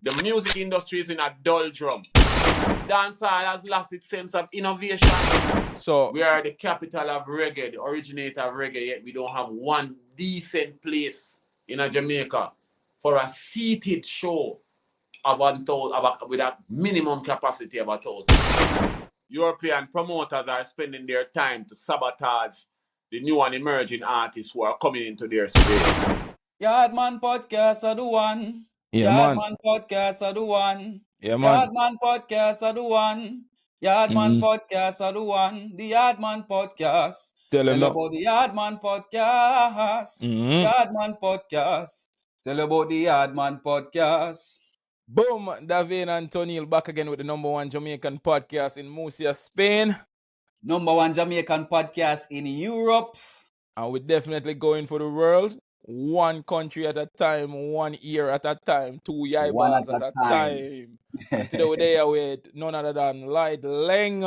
The music industry is in a doldrum. Dancehall has lost its sense of innovation. So We are the capital of reggae, the originator of reggae, yet we don't have one decent place in Jamaica for a seated show of 1,000 with a minimum capacity of 1,000. European promoters are spending their time to sabotage the new and emerging artists who are coming into their space. Yardman Podcast are the one. yeah, man. Yardman Podcast are the one. Yeah, man. Yardman Podcast are the one. Yardman Podcast are the one. The Yardman Podcast. Tell him Tell now. about the Yardman Podcast. Yardman Podcast. Tell about the Yardman Podcast. Boom, Davin and Toniel back again with the #1 Jamaican podcast in Murcia, Spain. #1 Jamaican podcast in Europe. And we're definitely going for the world. One country at a time, 1 year at a time, 2 yai One bars at at a a time. And today we're there with none other than Lloyd Laing.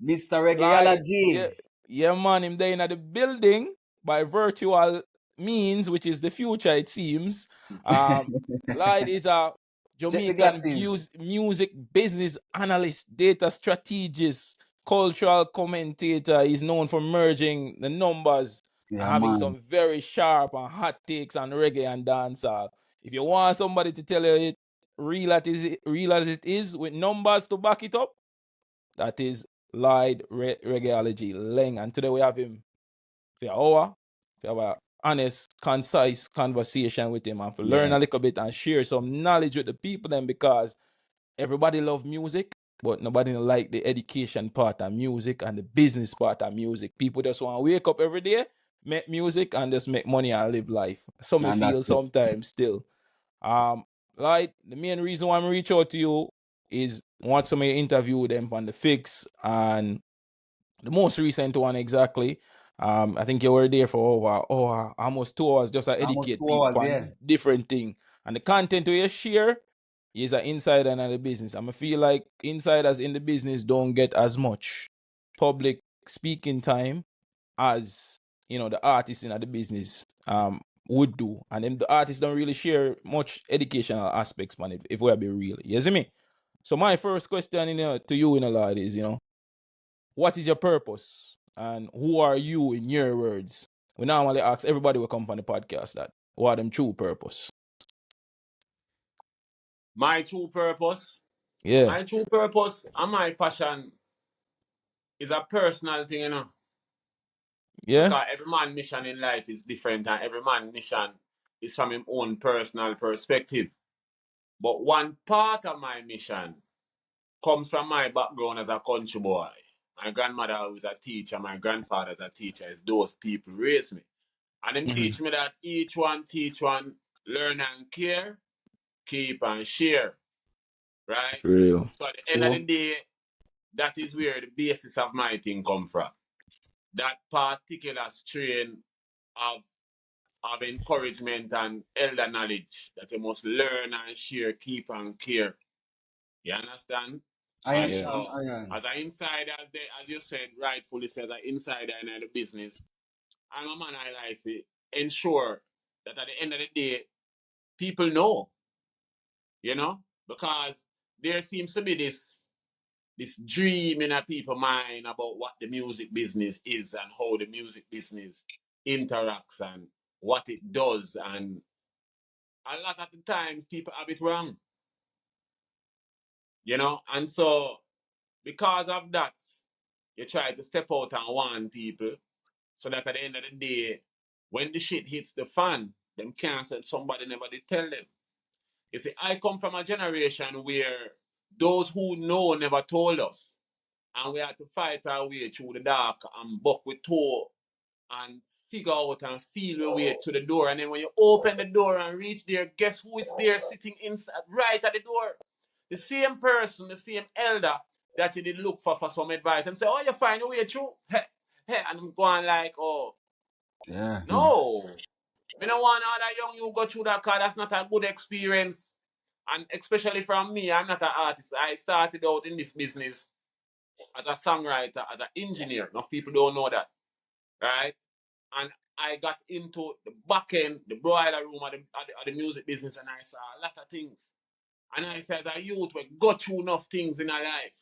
Mr. Reggaeology. Yeah, man, him there in the building by virtual means, which is the future, it seems. Lloyd is a Jamaican music business analyst, data strategist, cultural commentator. He's known for merging the numbers and having some very sharp and hot takes on reggae and dancehall. If you want somebody to tell you it real as it is with numbers to back it up, that is Lloyd Reggaeology Laing. And today we have him for an hour. We have an honest, concise conversation with him and to learn a little bit and share some knowledge with the people then, because everybody love music, but nobody like the education part of music and the business part of music. People just want to wake up every day, make music, and just make money and live life. So me feel sometimes still. Like the main reason why I'm reach out to you is want somebody interview with them on the fix, and the most recent one exactly. I think you were there for over almost 2 hours just to educate people on different thing. And the content we share is an insider in the business. And I feel like insiders in the business don't get as much public speaking time as the artists in the business would do. And then the artists don't really share much educational aspects, man, if we're be real. You see me? So my first question to you, Lloyd, is what is your purpose? And who are you in your words? We normally ask everybody who come on the podcast that. What them true purpose? My true purpose? Yeah. My true purpose and my passion is a personal thing, Yeah. Because every man's mission in life is different and every man's mission is from his own personal perspective. But one part of my mission comes from my background as a country boy. My grandmother was a teacher, my grandfather is a teacher. It's those people raised me. And them teach me that each one teach one, learn and care, keep and share. Right? For real. So at the end of the day, that is where the basis of my thing come from. That particular strain of encouragement and elder knowledge that you must learn and share, keep and care. You understand? I As an insider, as you said, rightfully said, as an insider in the business, I'm a man I like to ensure that at the end of the day, people know, because there seems to be this dream in a people's mind about what the music business is and how the music business interacts and what it does. And a lot of the times people have it wrong. And so because of that, you try to step out and warn people so that at the end of the day, when the shit hits the fan, them can't say somebody never did tell them. You see, I come from a generation where those who know never told us. And we had to fight our way through the dark and buck with toe and figure out and feel your way to the door. And then when you open the door and reach there, guess who is there sitting inside, right at the door? The same person, the same elder that you did look for some advice. And say, oh, you find your way through? And I'm going like, oh. Yeah. No. I don't want other young you go through that, because that's not a good experience. And especially from me, I'm not an artist. I started out in this business as a songwriter, as an engineer. Enough people don't know that, right? And I got into the back end, the broiler room of the music business, and I saw a lot of things. And I say, as a youth, we go through enough things in our life.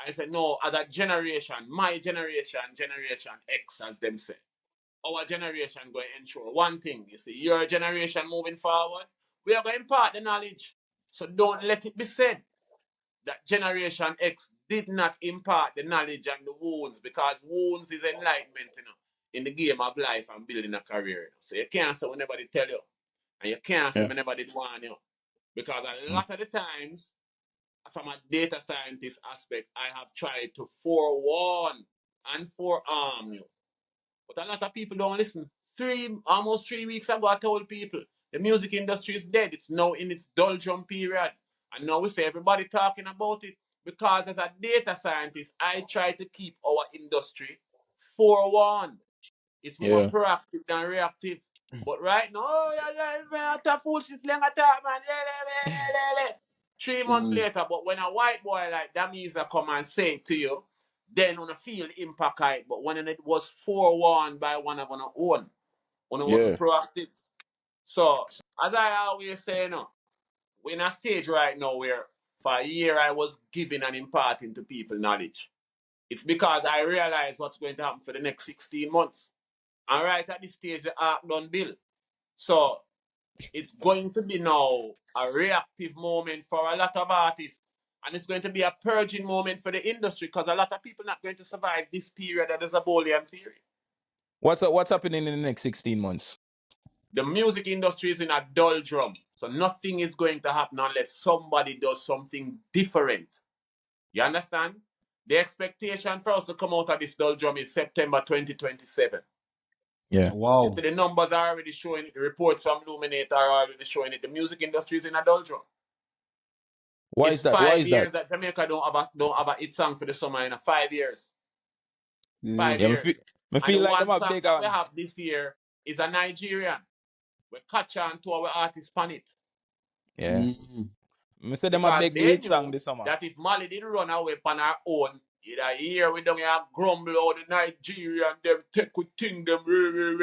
I said, no, as a generation, my generation, Generation X, as them say, our generation going to ensure one thing. You see, your generation moving forward, we are going to impart the knowledge. So don't let it be said that Generation X did not impart the knowledge and the wounds, because wounds is enlightenment, in the game of life and building a career. So you can't say when nobody tell you, and you can't say when nobody warn you. Because a lot of the times, from a data scientist aspect, I have tried to forewarn and forearm you. But a lot of people don't listen. Almost 3 weeks ago, I told people the music industry is dead. It's now in its doldrum period. And now we say everybody talking about it. Because as a data scientist, I try to keep our industry forewarned. It's more proactive than reactive. But right now, oh, yeah, foolishness, man. 3 months later, but when a white boy like Damiza come and say it to you, then on a feel impact it. But when it was forewarned by one of our own, when it wasn't proactive. So, as I always say, we're in a stage right now where for a year I was giving and imparting to people knowledge. It's because I realized what's going to happen for the next 16 months. And right at this stage, the arc done build. So it's going to be now a reactive moment for a lot of artists. And it's going to be a purging moment for the industry, because a lot of people are not going to survive this period of the Zabolian theory. What's happening in the next 16 months? The music industry is in a doldrum. So nothing is going to happen unless somebody does something different. You understand? The expectation for us to come out of this doldrum is September 2027. Yeah. Wow. The numbers are already showing it. The reports from Luminate are already showing it. The music industry is in a doldrum. Why It's is that? 5 years that Jamaica don't have a hit song for the summer in 5 years. 5 years. Me feel and the like one them song big that we have this year is a Nigerian. We catch on to our artists on it. Yeah. Me say them a Because big they hit song knew this summer. that if Mali did run away on our own, here we don't have grumble all the Nigerian, them take with thing, them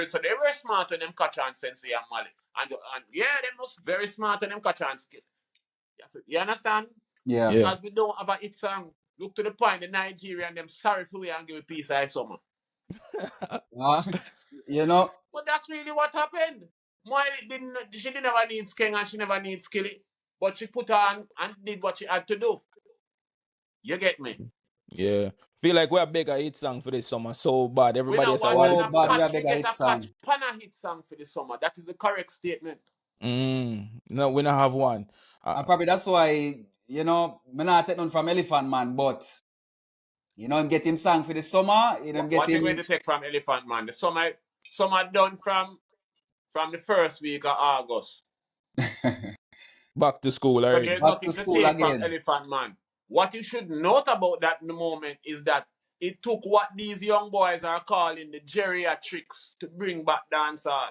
so they were smart when them catch on Sensei and Mali. And yeah, they must very smart when them catch on skill. You understand? Yeah. Because we don't have a hit song. Look to the point, the Nigerian, them sorry for we and give a piece of summer. You know. But that's really what happened. She didn't never need skill and she never needs skilly. But she put on and did what she had to do. You get me? Yeah. Feel like we're bigger hit song for this summer. So bad. Everybody is Pan a hit song for the summer. That is the correct statement. No, we don't have one. And probably that's why, me not take none from Elephant Man, but him get him song for the summer. What you going to take from Elephant Man? The summer done from the first week of August. Back to school So already. there's Back nothing to to school take again. from Elephant Man. What you should note about that in the moment is that it took what these young boys are calling the geriatrics to bring back dancehall.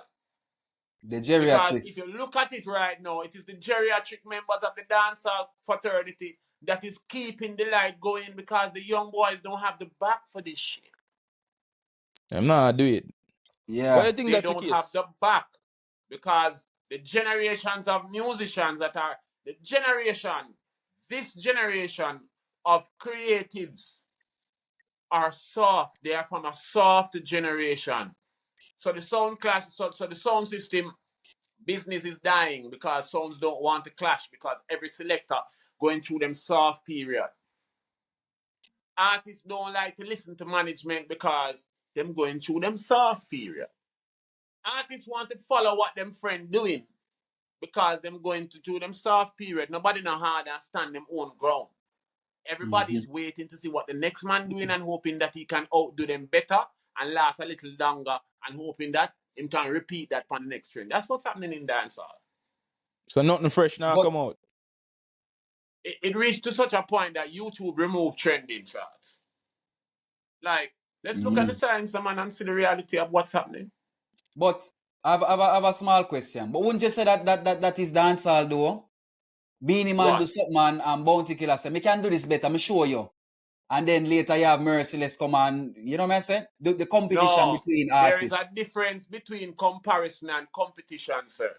The geriatrics. Because if you look at it right now, it is the geriatric members of the dancehall fraternity that is keeping the light going, because the young boys don't have the back for this shit. I'm not do it. Yeah. Why do you think They that's the don't case? have the back, because the generations of musicians that are this generation of creatives are soft. They are from a soft generation. So the sound class, so the sound system business is dying, because sounds don't want to clash, because every selector going through them soft period. Artists don't like to listen to management because them going through them soft period. Artists want to follow what them friend doing, because them going to do them soft period. Nobody know hard and stand them own ground. Everybody is waiting to see what the next man doing and hoping that he can outdo them better and last a little longer, and hoping that him can repeat that on the next trend. That's what's happening in dancehall. So nothing fresh now come out. It reached to such a point that YouTube removed trending charts. Like, let's look at the science, man, and see the reality of what's happening. But I have a small question. But wouldn't you say that is dancehall though? Beanie Man do something and Bounty Killer say, me can do this better, me show you. And then later you have Merciless come and, you know what I'm saying? The competition between artists. There is a difference between comparison and competition, sir.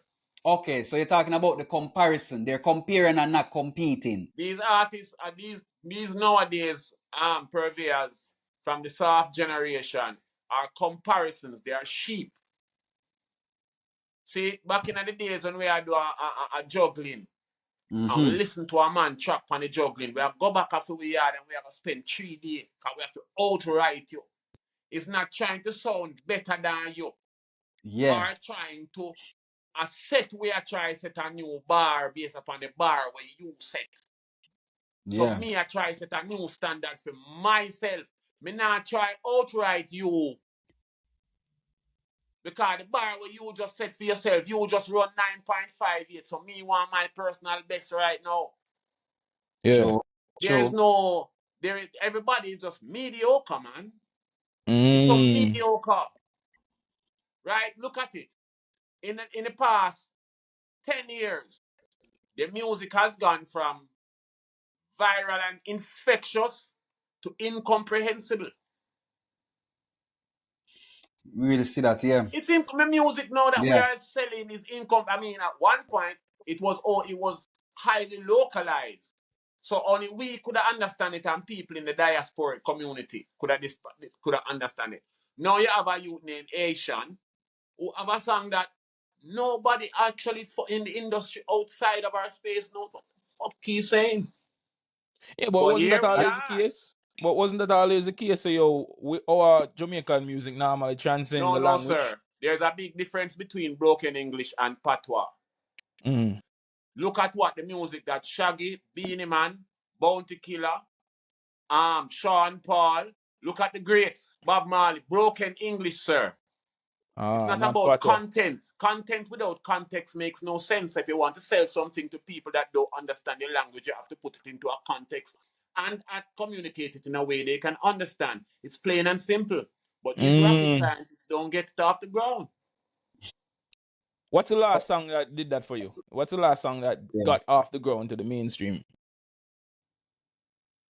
Okay, so you're talking about the comparison. They're comparing and not competing. These artists are these nowadays purveyors from the soft generation are comparisons. They are sheep. See, back in the days when we are do a juggling and we listen to a man chop on the juggling, we have go back after we yard and we have to spend 3 days because we have to outright you. It's not trying to sound better than you. Yeah. Or trying to a set we are trying to set a new bar based upon the bar where you set. So Yeah. me I try set a new standard for myself. Me not try outright you. Because the bar where you just set for yourself, you just run 9.58. So me want my personal best right now. Yeah. There is no everybody is just mediocre, man. It's so Mm. mediocre. Right? Look at it. In the past 10 years, the music has gone from viral and infectious to incomprehensible. Really see that, yeah. It's in the music now that we Yeah. are selling is income. I mean, at one point it was highly localized, so only we could understand it, and people in the diaspora community could understand it. Now you have a youth named Asian who have a song that nobody actually in the industry outside of our space knows what the fuck he's saying. Yeah, but But wasn't here that we always the are. case? But wasn't that always the case? So our Jamaican music normally transcend the No, language. sir. There's a big difference between broken English and patois. Mm. Look at what the music that Shaggy, Beanie Man, Bounty Killer, Sean Paul. Look at the greats, Bob Marley, broken English, sir. It's not Not about patois. content. Content without context makes no sense. If you want to sell something to people that don't understand your language, you have to put it into a context and communicate it in a way they can understand. It's plain and simple. But these rocket Mm. scientists don't get it off the ground. What's the last song that did that for you? What's the last song that Yeah. got off the ground to the mainstream?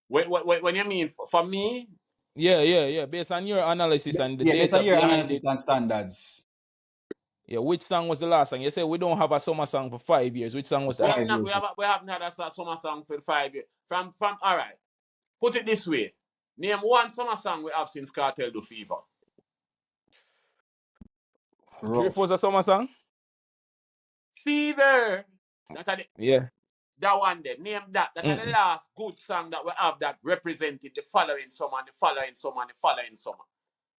When you mean for me, Yeah. Based on your analysis and the Yeah, based data on your behind it. analysis and standards. Yeah, which song was the last song? You said we don't have a summer song for 5 years. Which song was we that? have 5 not years. we haven't had a summer song for 5 years. From all right. Put it this way. Name one summer song we have since Cartel do Fever. Drift Rough. was a summer song? Fever. Yeah. That one there. Name that. That are the last good song that we have that represented the following summer and the following summer and the following summer.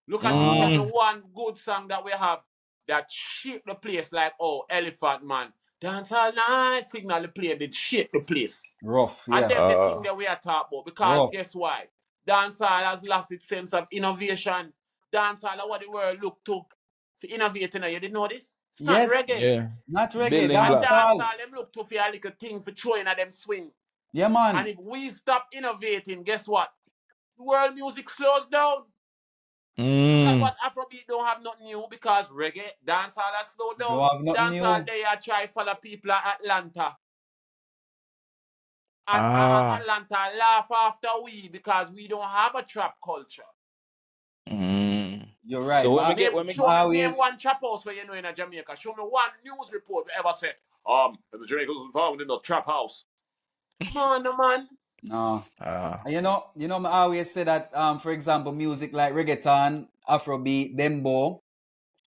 Look at it. Tell me one good song that we have that shake the place like, oh, Elephant Man. Dance all night, signal the play, did shake the place. Rough, And yeah. them the thing that we are talking about. Because Rough. guess why? Dancehall has lost its sense of innovation. Dancehall are what the world look to for innovating. You didn't know this? It's not Yes. reggae. Yeah. Not reggae, Building And blocks. dancehall. dancehall, them look to for a little thing for throwing at them swing. Yeah, man. And if we stop innovating, guess what? World music slows down. Look at what Afrobeat don't have nothing new because reggae, dancehall has slowed down. Don't have nothing Dancehall, new. they are try follow people at Atlanta. And Atlanta laugh after we because we don't have a trap culture. You're right. So when Name one trap house where you know in a Jamaica. Show me one news report we ever said, the Jamaicans was found in the trap house. Come on, man. No. You know, I always say that, for example, music like reggaeton, Afrobeat, dembo,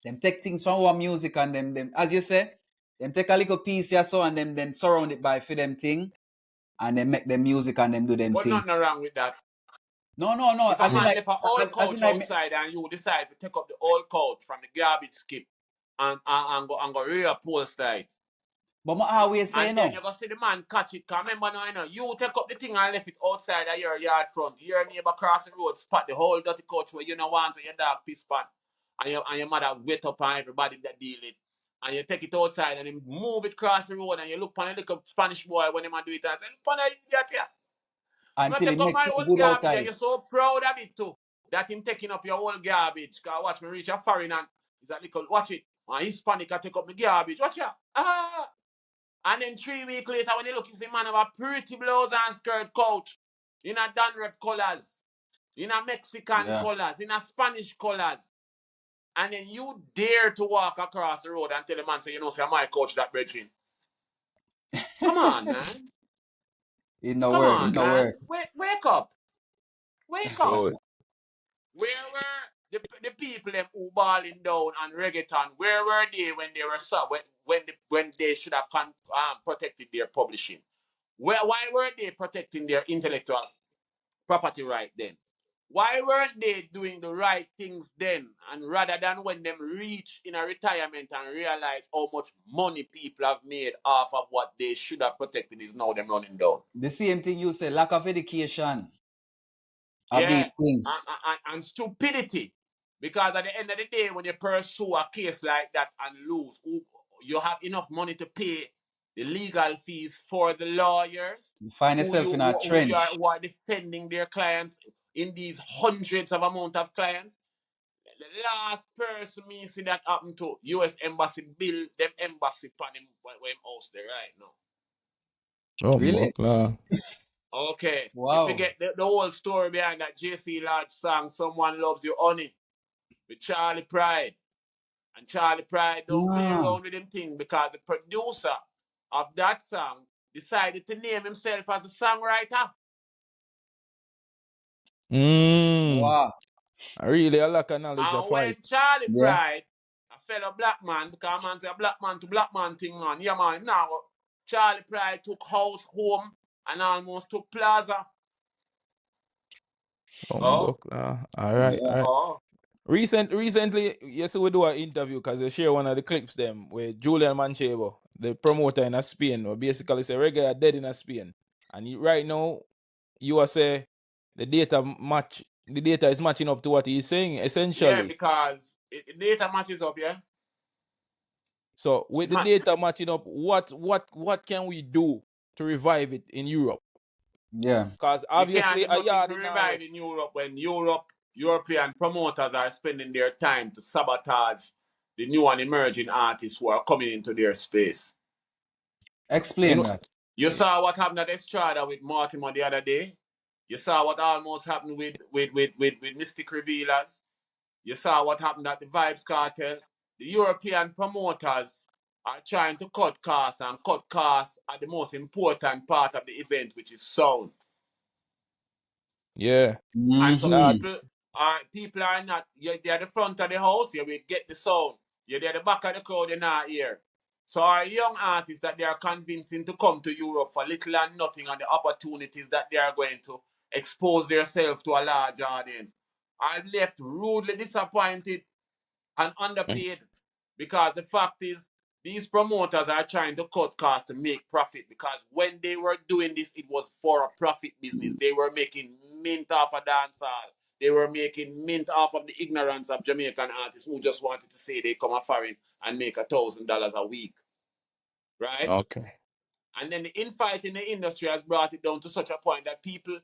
them take things from our music and them, as you say, them take a little piece here so and them then surround it by for them thing, and then make them music and them do them But thing. nothing wrong with that. No. If a man left an old couch outside and you decide to take up the old couch from the garbage skip and go reupholster it. But I always say and no. then you go see the man catch it. Cause remember now, you take up the thing and left it outside of your yard front. Your neighbor cross the road, spot the whole dirty couch where you don't want where your dog piss pan. And your mother wet up on everybody that deal it. And you take it outside and then move it across the road and you look on a little Spanish boy when him do it and say, look on that idiot here. Until I it take up makes my it old good garbage outside. and you're so proud of it too. That him taking up your old garbage. Cause watch me reach a foreign and he's a little, watch it. And Hispanic I take up my garbage. Watch ya. And then 3 weeks later, when you look, you see man have a pretty blouse and skirt coat in a Dunrep colors, in a Mexican colors, in a Spanish colors. And then you dare to walk across the road and tell the man, say, you know, say, I might coach that brethren. Come on, man. It no Come work. It on, no man. work. Wake up. Wake up. Lloyd. Where were the people them who balling down on reggaeton? Where were they when they were when they should have protected their publishing? Why weren't they protecting their intellectual property right then? Why weren't they doing the right things then? And rather than when them reach in a retirement and realize how much money people have made off of what they should have protected is now them running down. The same thing you say, lack of education of Yeah, these things. and stupidity. Because at the end of the day, when you pursue a case like that and lose, you have enough money to pay the legal fees for the lawyers You find yourself in a trench. who are defending their clients in these hundreds of amount of clients. The last person me see that happen to U.S. Embassy bill them embassy pan him when house there right now. Oh, Really? Mokla. Okay. You Wow. forget the whole story behind that JC Lodge song, Someone Loves You Honey, with Charlie Pride. And Charlie Pride don't play Ah, around with him thing because the producer of that song decided to name himself as a songwriter. wow. I really a lack of knowledge of And fight. when Charlie Yeah. Pride, a fellow black man, because man say a black man to black man thing, man. Yeah, man. Now, Charlie Pride took house, home, and almost took plaza. Oh, Oh, Mokla. All right, all Yeah. right. oh. Recently, yes, we do an interview because they share one of the clips them with Julian Manchego, the promoter in Spain, or basically say reggae are dead in Spain. And right now, you are say the data is matching up to what he's saying, Yeah, essentially. because the data matches up, yeah? So with the data matching up, what can we do to revive it in Europe? Yeah. Because You can't obviously do a nothing yard to in Norway. revive in Europe when European promoters are spending their time to sabotage the new and emerging artists who are coming into their space. You Explain know, that. You saw what happened at Estrada with Mortimer the other day. You saw what almost happened with Mystic Revealers. You saw what happened at the Vibes Cartel. The European promoters are trying to cut costs and cut costs at the most important part of the event, which is sound. yeah. And so That Mm-hmm. people are not, they're at the front of the house, you will get the sound. You're at the back of the crowd, you're not here. So our young artists that they are convincing to come to Europe for little and nothing and the opportunities that they are going to expose themselves to a large audience are left rudely disappointed and underpaid because the fact is these promoters are trying to cut costs to make profit because when they were doing this it was for a profit business. They were making mint off of dancehall. They were making mint off of the ignorance of Jamaican artists who just wanted to say they come a foreign and make $1,000 a week, right? okay. And then the infight in the industry has brought it down to such a point that people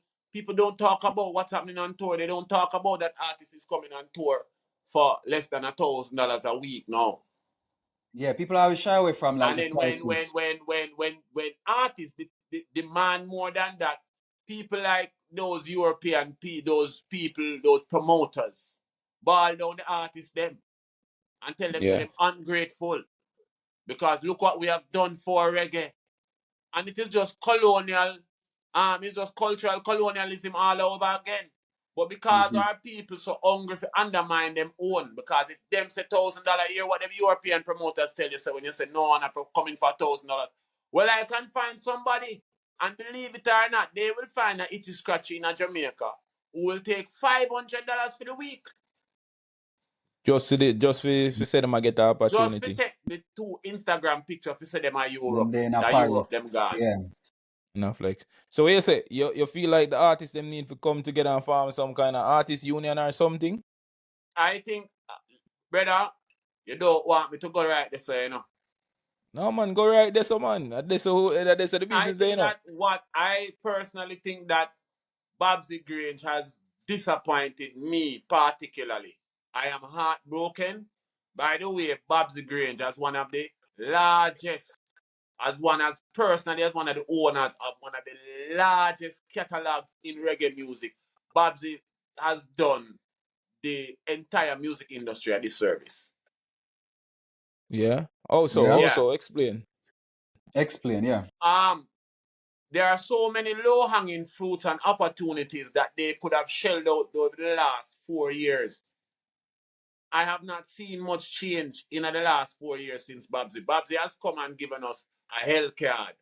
don't talk about what's happening on tour. They don't talk about that artist is coming on tour for less than $1,000 a week now. Yeah, people always shy away from like And the then prices. when artists demand more than that, people like those those people, those promoters, ball down the artists them and tell them say Yeah. them ungrateful because look what we have done for reggae. And it is just colonial, it's just cultural colonialism all over again. But because Mm-hmm. our people so hungry to undermine them own, because if them say $1,000 a year, what them European promoters tell you, so when you say no, I'm not coming for $1,000, well, I can find somebody, and believe it or not, they will find a itchy scratchy in a Jamaica who will take $500 for the week. Just for say them I get the Just to opportunity. take the 2 Instagram pictures to say them are Them Europe. day in a That Europe, them Paris. gone. Yeah. Enough like. So what you say? You feel like the artists them need to come together and form some kind of artist union or something? I think, brother, you don't want me to go right this way, you know. No man, go right there, so man. That's the I business there, you think know. that what I personally think that Babsy Grange has disappointed me particularly. I am heartbroken. By the way, Babsy Grange as one of the largest, personally as one of the owners of one of the largest catalogs in reggae music, Babsy has done the entire music industry a disservice. Yeah. Also, Yeah. explain. Explain, yeah. There are so many low-hanging fruits and opportunities that they could have shelled out over the last 4 years. I have not seen much change in the last 4 years since Babsy. Babsy has come and given us a health card.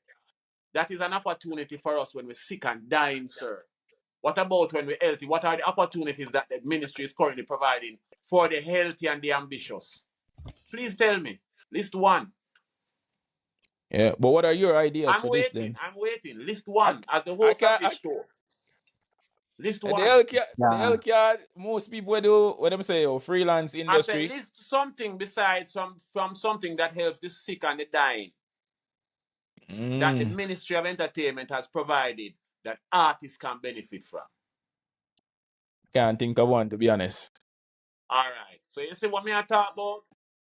That is an opportunity for us when we're sick and dying, sir. What about when we're healthy? What are the opportunities that the ministry is currently providing for the healthy and the ambitious? Please tell me. List one. Yeah, but what are your ideas for this then? I'm waiting. List one. As the I host of can't. this show. List The one. health care, most people do what them say, freelance I said industry. list something besides from something that helps the sick and the dying that the Ministry of Entertainment has provided that artists can benefit from. Can't think of one, to be honest. All right. So you see what me I talk about?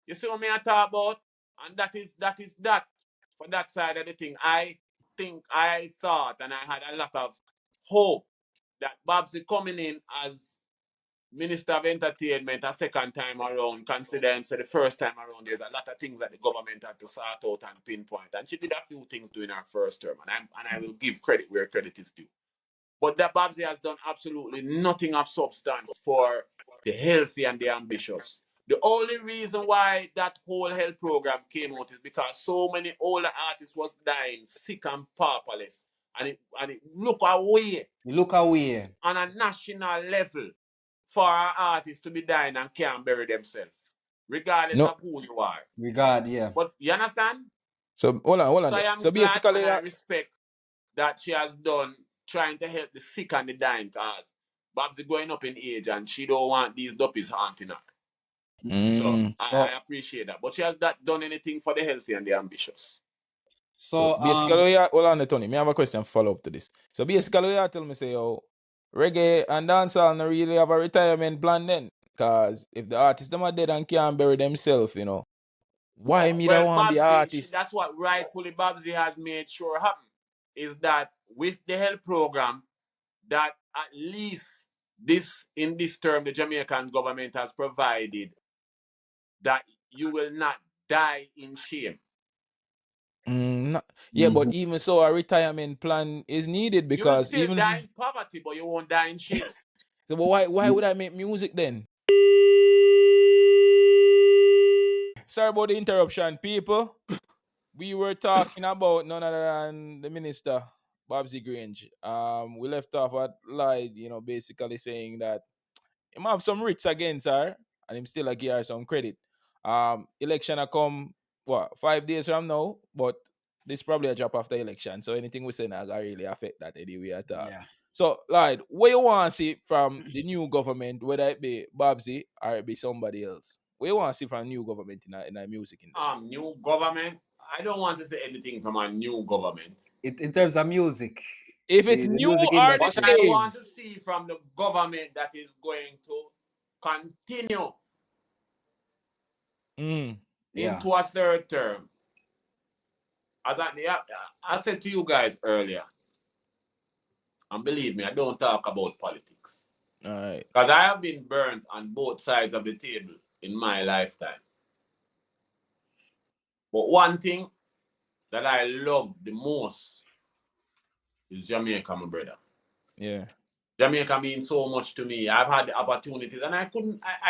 You see what me I talk about? And that is that for that side of the thing. I thought and I had a lot of hope that Babsy coming in as Minister of Entertainment a second time around, considering so the first time around there's a lot of things that the government had to sort out and pinpoint. And she did a few things during her first term. And I will give credit where credit is due. But that Babsy has done absolutely nothing of substance for the healthy and the ambitious. The only reason why that whole health program came out is because so many older artists was dying, sick and pauperless. And it look away. You look away. On a national level for our artists to be dying and can't bury themselves. Regardless of who you are. Yeah. But you understand? So hold on. So I am glad and I respect that she has done trying to help the sick and the dying because Babsy going up in age and she don't want these duppies haunting her. So I appreciate that. But she has not done anything for the healthy and the ambitious. So basically, hold on, Tony. Me have a question follow up to this. So basically, you tell me say, reggae and dancehall not really have a retirement plan then, because if the artists them are dead and can't bury themselves, why me that want to be artist? That's what rightfully Babsy has made sure happen. Is that with the health program that at least in this term the Jamaican government has provided that you will not die in shame. But even so, a retirement plan is needed because you will still die in poverty, but you won't die in shame. So, but why would I make music then? Sorry about the interruption, people. We were talking about none other than the minister, Babsy Grange. We left off at Lloyd, basically saying that he might have some writs against her, and him still give her some credit. Election a come 5 days from now, but this probably a drop after election. So anything we say now gonna really affect that anyway at all. Yeah. So Lloyd, what you want to see from the new government, whether it be Babsy or it be somebody else? What you want to see from new government in the music industry? New government? I don't want to say anything from a new government. In terms of music. If it's new or the same. What I want to see from the government that is going to continue into a third term. As I said to you guys earlier, and believe me, I don't talk about politics. All right. Because I have been burnt on both sides of the table in my lifetime. But one thing that I love the most is Jamaica, my brother. Yeah. Jamaica means so much to me. I've had the opportunities and I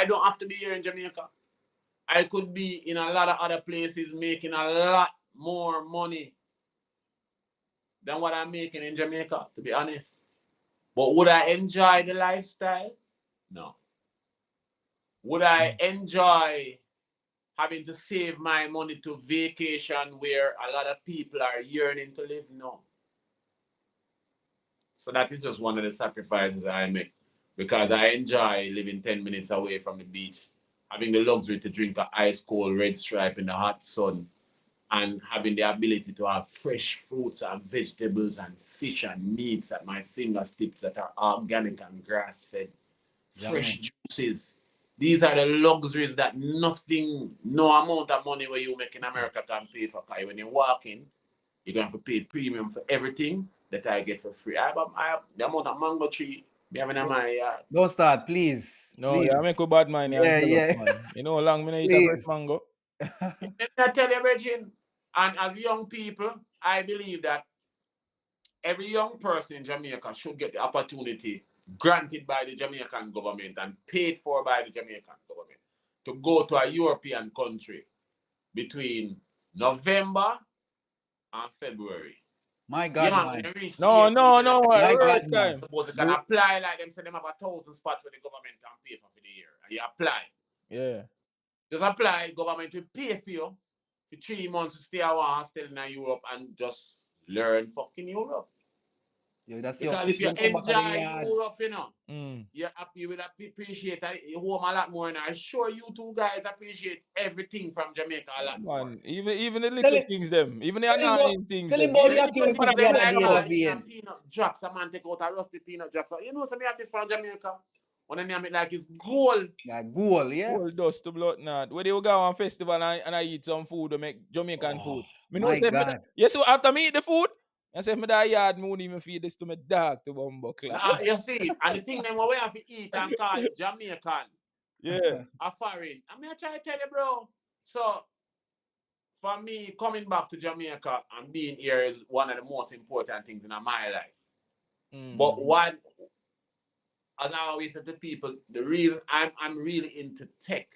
don't have to be here in Jamaica. I could be in a lot of other places making a lot more money than what I'm making in Jamaica, to be honest. But would I enjoy the lifestyle? No. Would I enjoy having to save my money to vacation where a lot of people are yearning to live? No. So that is just one of the sacrifices I make because I enjoy living 10 minutes away from the beach, having the luxury to drink an ice cold red stripe in the hot sun, and having the ability to have fresh fruits and vegetables and fish and meats at my fingertips that are organic and grass-fed. Fresh juices. These are the luxuries that no amount of money where you make in America can pay for. Because when you walk in, you're going to have to pay premium for everything that I get for free. I have the amount of mango tree Me having a my yard. Don't start, please. No, Please. yeah, I make a bad mind and Yeah, jealous, yeah. man. You know how long me not eat a fresh Please. mango? I tell you, Virgin, and as young people, I believe that every young person in Jamaica should get the opportunity granted by the Jamaican government and paid for by the Jamaican government to go to a European country between November and February. My Yeah, God, man, when man. you reach No, 18 and My right God, 21, man. time. suppose you can apply like them, say them have 1,000 spots for the government and pay for the year. And you apply. Yeah. Just apply, government will pay for you for 3 months to stay a while still in Europe and just learn fucking Europe. Yo, that's your Because fish if you them come back of the enjoy yard. Europe, you know, Mm. you will appreciate home a lot more. And I'm sure you two guys appreciate everything from Jamaica a lot more. Man, even the Tell little him, things them, even the tell him about, annoying things tell him them. about Even the the little activity things the them other like day, in a Albion. peanut drops, a man take out a rusty peanut drops. So, you know, so me have this from Jamaica. When I name it like it's gold. Yeah, goal, yeah. Whole dust to blood not. Where they will go on festival and I eat some food to make Jamaican Oh, food. Me know my say God. yes, so after me eat the food, I say me that yard me won't even feed this to my dog to bumbo class. Nah, you see it. And the thing them we have to eat and call it Jamaican. Yeah. A foreign. I mean, I try to tell you, bro. So, for me, coming back to Jamaica and being here is one of the most important things in my life. But what, as I always say to people, the reason I'm really into tech,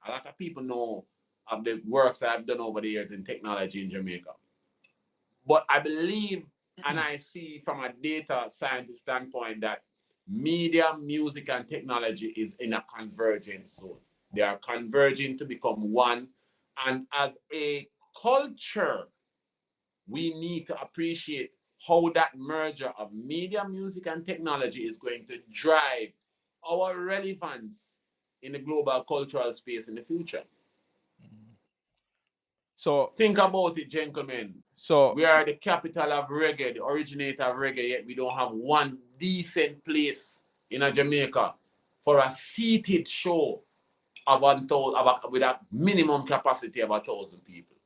a lot of people know of the works that I've done over the years in technology in Jamaica. But I believe and I see from a data scientist standpoint that media, music, and technology is in a convergence zone. They are converging to become one. And as a culture, we need to appreciate how that merger of media, music, and technology is going to drive our relevance in the global cultural space in the future. So Think about it, gentlemen. We are the capital of reggae, the originator of reggae, yet we don't have one decent place in a Jamaica for a seated show of 1,000 with a minimum capacity of 1,000 people.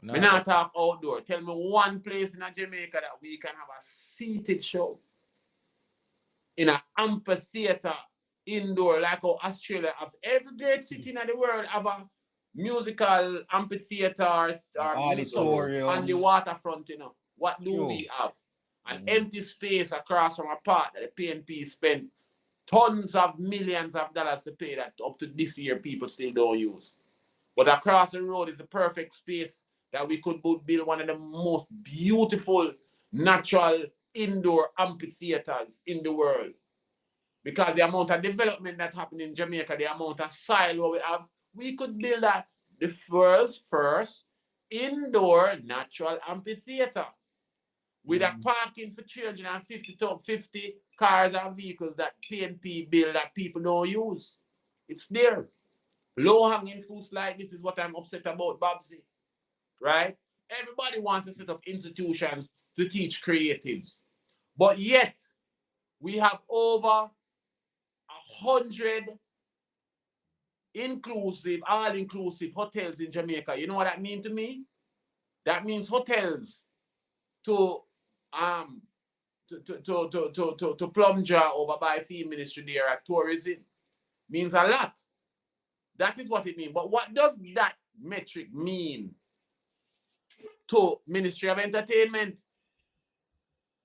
Me not talk outdoor. Tell me one place in a Jamaica that we can have a seated show in an amphitheater indoor, like how Australia have every great city in the world have a musical amphitheater or Auditorium. on the waterfront, you know. What do True. we have? An empty space across from a park that the PNP spent tons of millions of dollars to pay that up to this year people still don't use. But across the road is the perfect space that we could build one of the most beautiful natural indoor amphitheaters in the world. Because the amount of development that happened in Jamaica, the amount of soil we have, we could build the world's first indoor natural amphitheater with a parking for children and 50 cars and vehicles that PNP build that people don't use. It's there. Low-hanging fruits like this is what I'm upset about, Babsy. Right? Everybody wants to set up institutions to teach creatives. But yet, we have over 100 all-inclusive hotels in Jamaica. You know what that means to me? That means hotels to plunger over by field ministry there at tourism. Means a lot. That is what it means. But what does that metric mean to Ministry of Entertainment?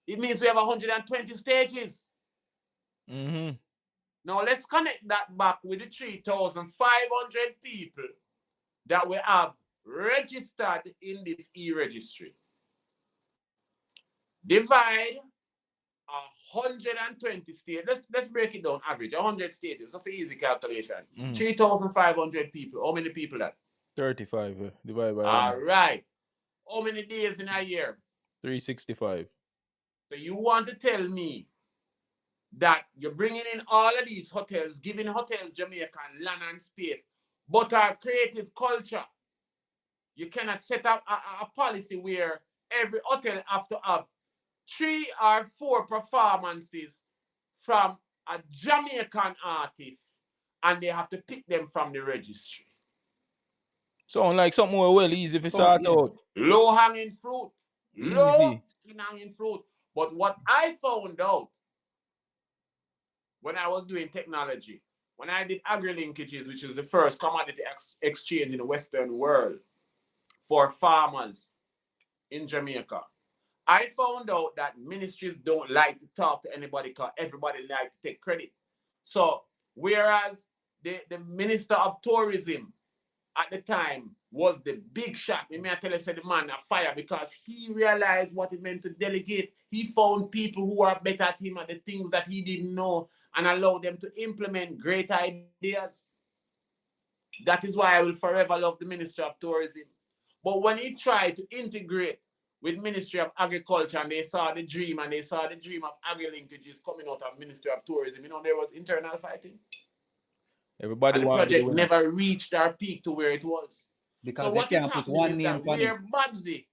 It means we have 120 stages. Now let's connect that back with the 3,500 people that we have registered in this e-registry. Divide 120 states. Let's break it down. Average 100 states. That's an easy calculation. 3,500 people. How many people that? 35 divided by All right. How many days in a year? 365. So you want to tell me that you're bringing in all of these hotels, giving hotels Jamaican land and space, but our creative culture, you cannot set up a policy where every hotel have to have 3 or 4 performances from a Jamaican artist, and they have to pick them from the registry. Sound like something well easy to sort out. Low-hanging fruit. Easy. Low-hanging fruit. But what I found out when I was doing technology, when I did agri-linkages, which is the first commodity exchange in the Western world for farmers in Jamaica, I found out that ministries don't like to talk to anybody because everybody like to take credit. So whereas the Minister of Tourism at the time was the big shot. Me I tell you, said the man a fire because he realized what it meant to delegate. He found people who are better at him at the things that he didn't know and allowed them to implement great ideas. That is why I will forever love the Ministry of Tourism. But when he tried to integrate with Ministry of Agriculture and they saw the dream and they saw the dream of agri-linkages coming out of Ministry of Tourism, there was internal fighting. Everybody And the wanted to be the project winner. never reached our peak to where it was. So Because they what is can't put happening one is name that on it. where Babsy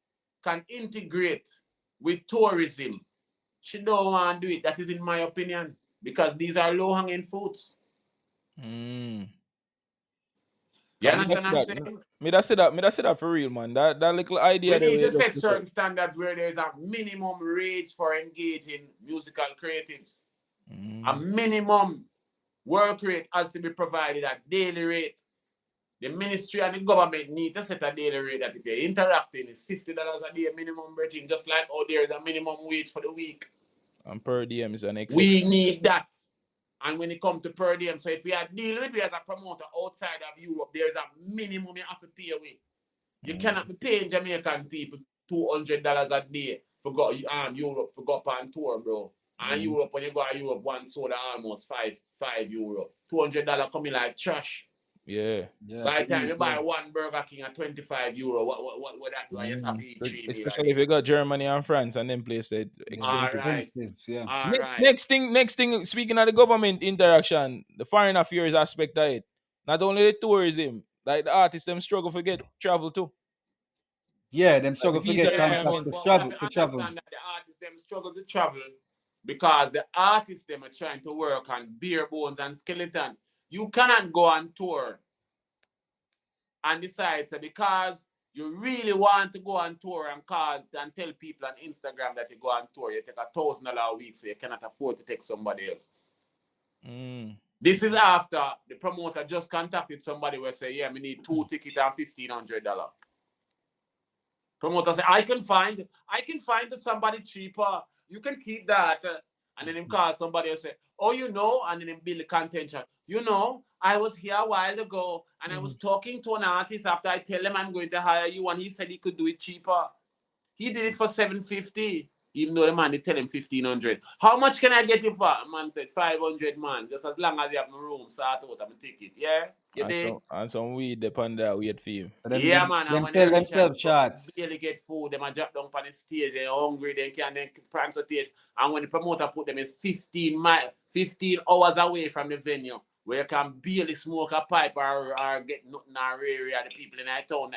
can integrate with tourism, she don't want to do it. That is in my opinion. Because these are low-hanging fruits. Mm. You understand what I'm saying? Me that say that for real, man. That little idea We the need way to it just set certain standards where there is a minimum rates for engaging musical creatives. A minimum work rate has to be provided at daily rate. The ministry and the government need to set a daily rate that if you're interacting, it's $50 a day minimum rating, just like how there is a minimum wage for the week. And per diem is an exception. We need that. And when it comes to per diem, so if we are dealing with you as a promoter outside of Europe, there's a minimum you have to pay away. You cannot be paying Jamaican people $200 a day for go Europe for go up on tour, bro. And Europe, when you go to Europe, one soda almost €5. $200 coming like trash. Yeah. By the time you buy one Burger King at €25, what that do? I just have to eat 3 meals. Especially if you got Germany and France and then place it expensive. All right. Next thing, speaking of the government interaction, the foreign affairs aspect of it, not only the tourism, like the artists them struggle to get travel too. Yeah, them struggle to get contract to but travel. understand that the artists them struggle to travel because the artists them are trying to work on bare bones and skeleton. You cannot go on tour and decide so because you really want to go on tour and call and tell people on Instagram that you go on tour, you take $1,000 a week, so you cannot afford to take somebody else. This is after the promoter just contacted somebody who say, yeah, we need 2 tickets and $1,500. Promoter say, I can find somebody cheaper. You can keep that. And then him call somebody and say, oh, and then him build the contention. I was here a while ago and I was talking to an artist after I tell him I'm going to hire you and he said he could do it cheaper. He did it for $750, even though the man did tell him $1,500. How much can I get you for? Man said $500, man. Just as long as you have my room, sort out my ticket. Yeah? You dig? And some weed depend that weird for you. So Yeah, man. And them when sell they reach themselves shots. barely get food, them a drop down on the stage, they're hungry, they can't prance the stage. And when the promoter put them, it's 15 hours away from the venue, where you can barely smoke a pipe or get nothing or area. The people in that town,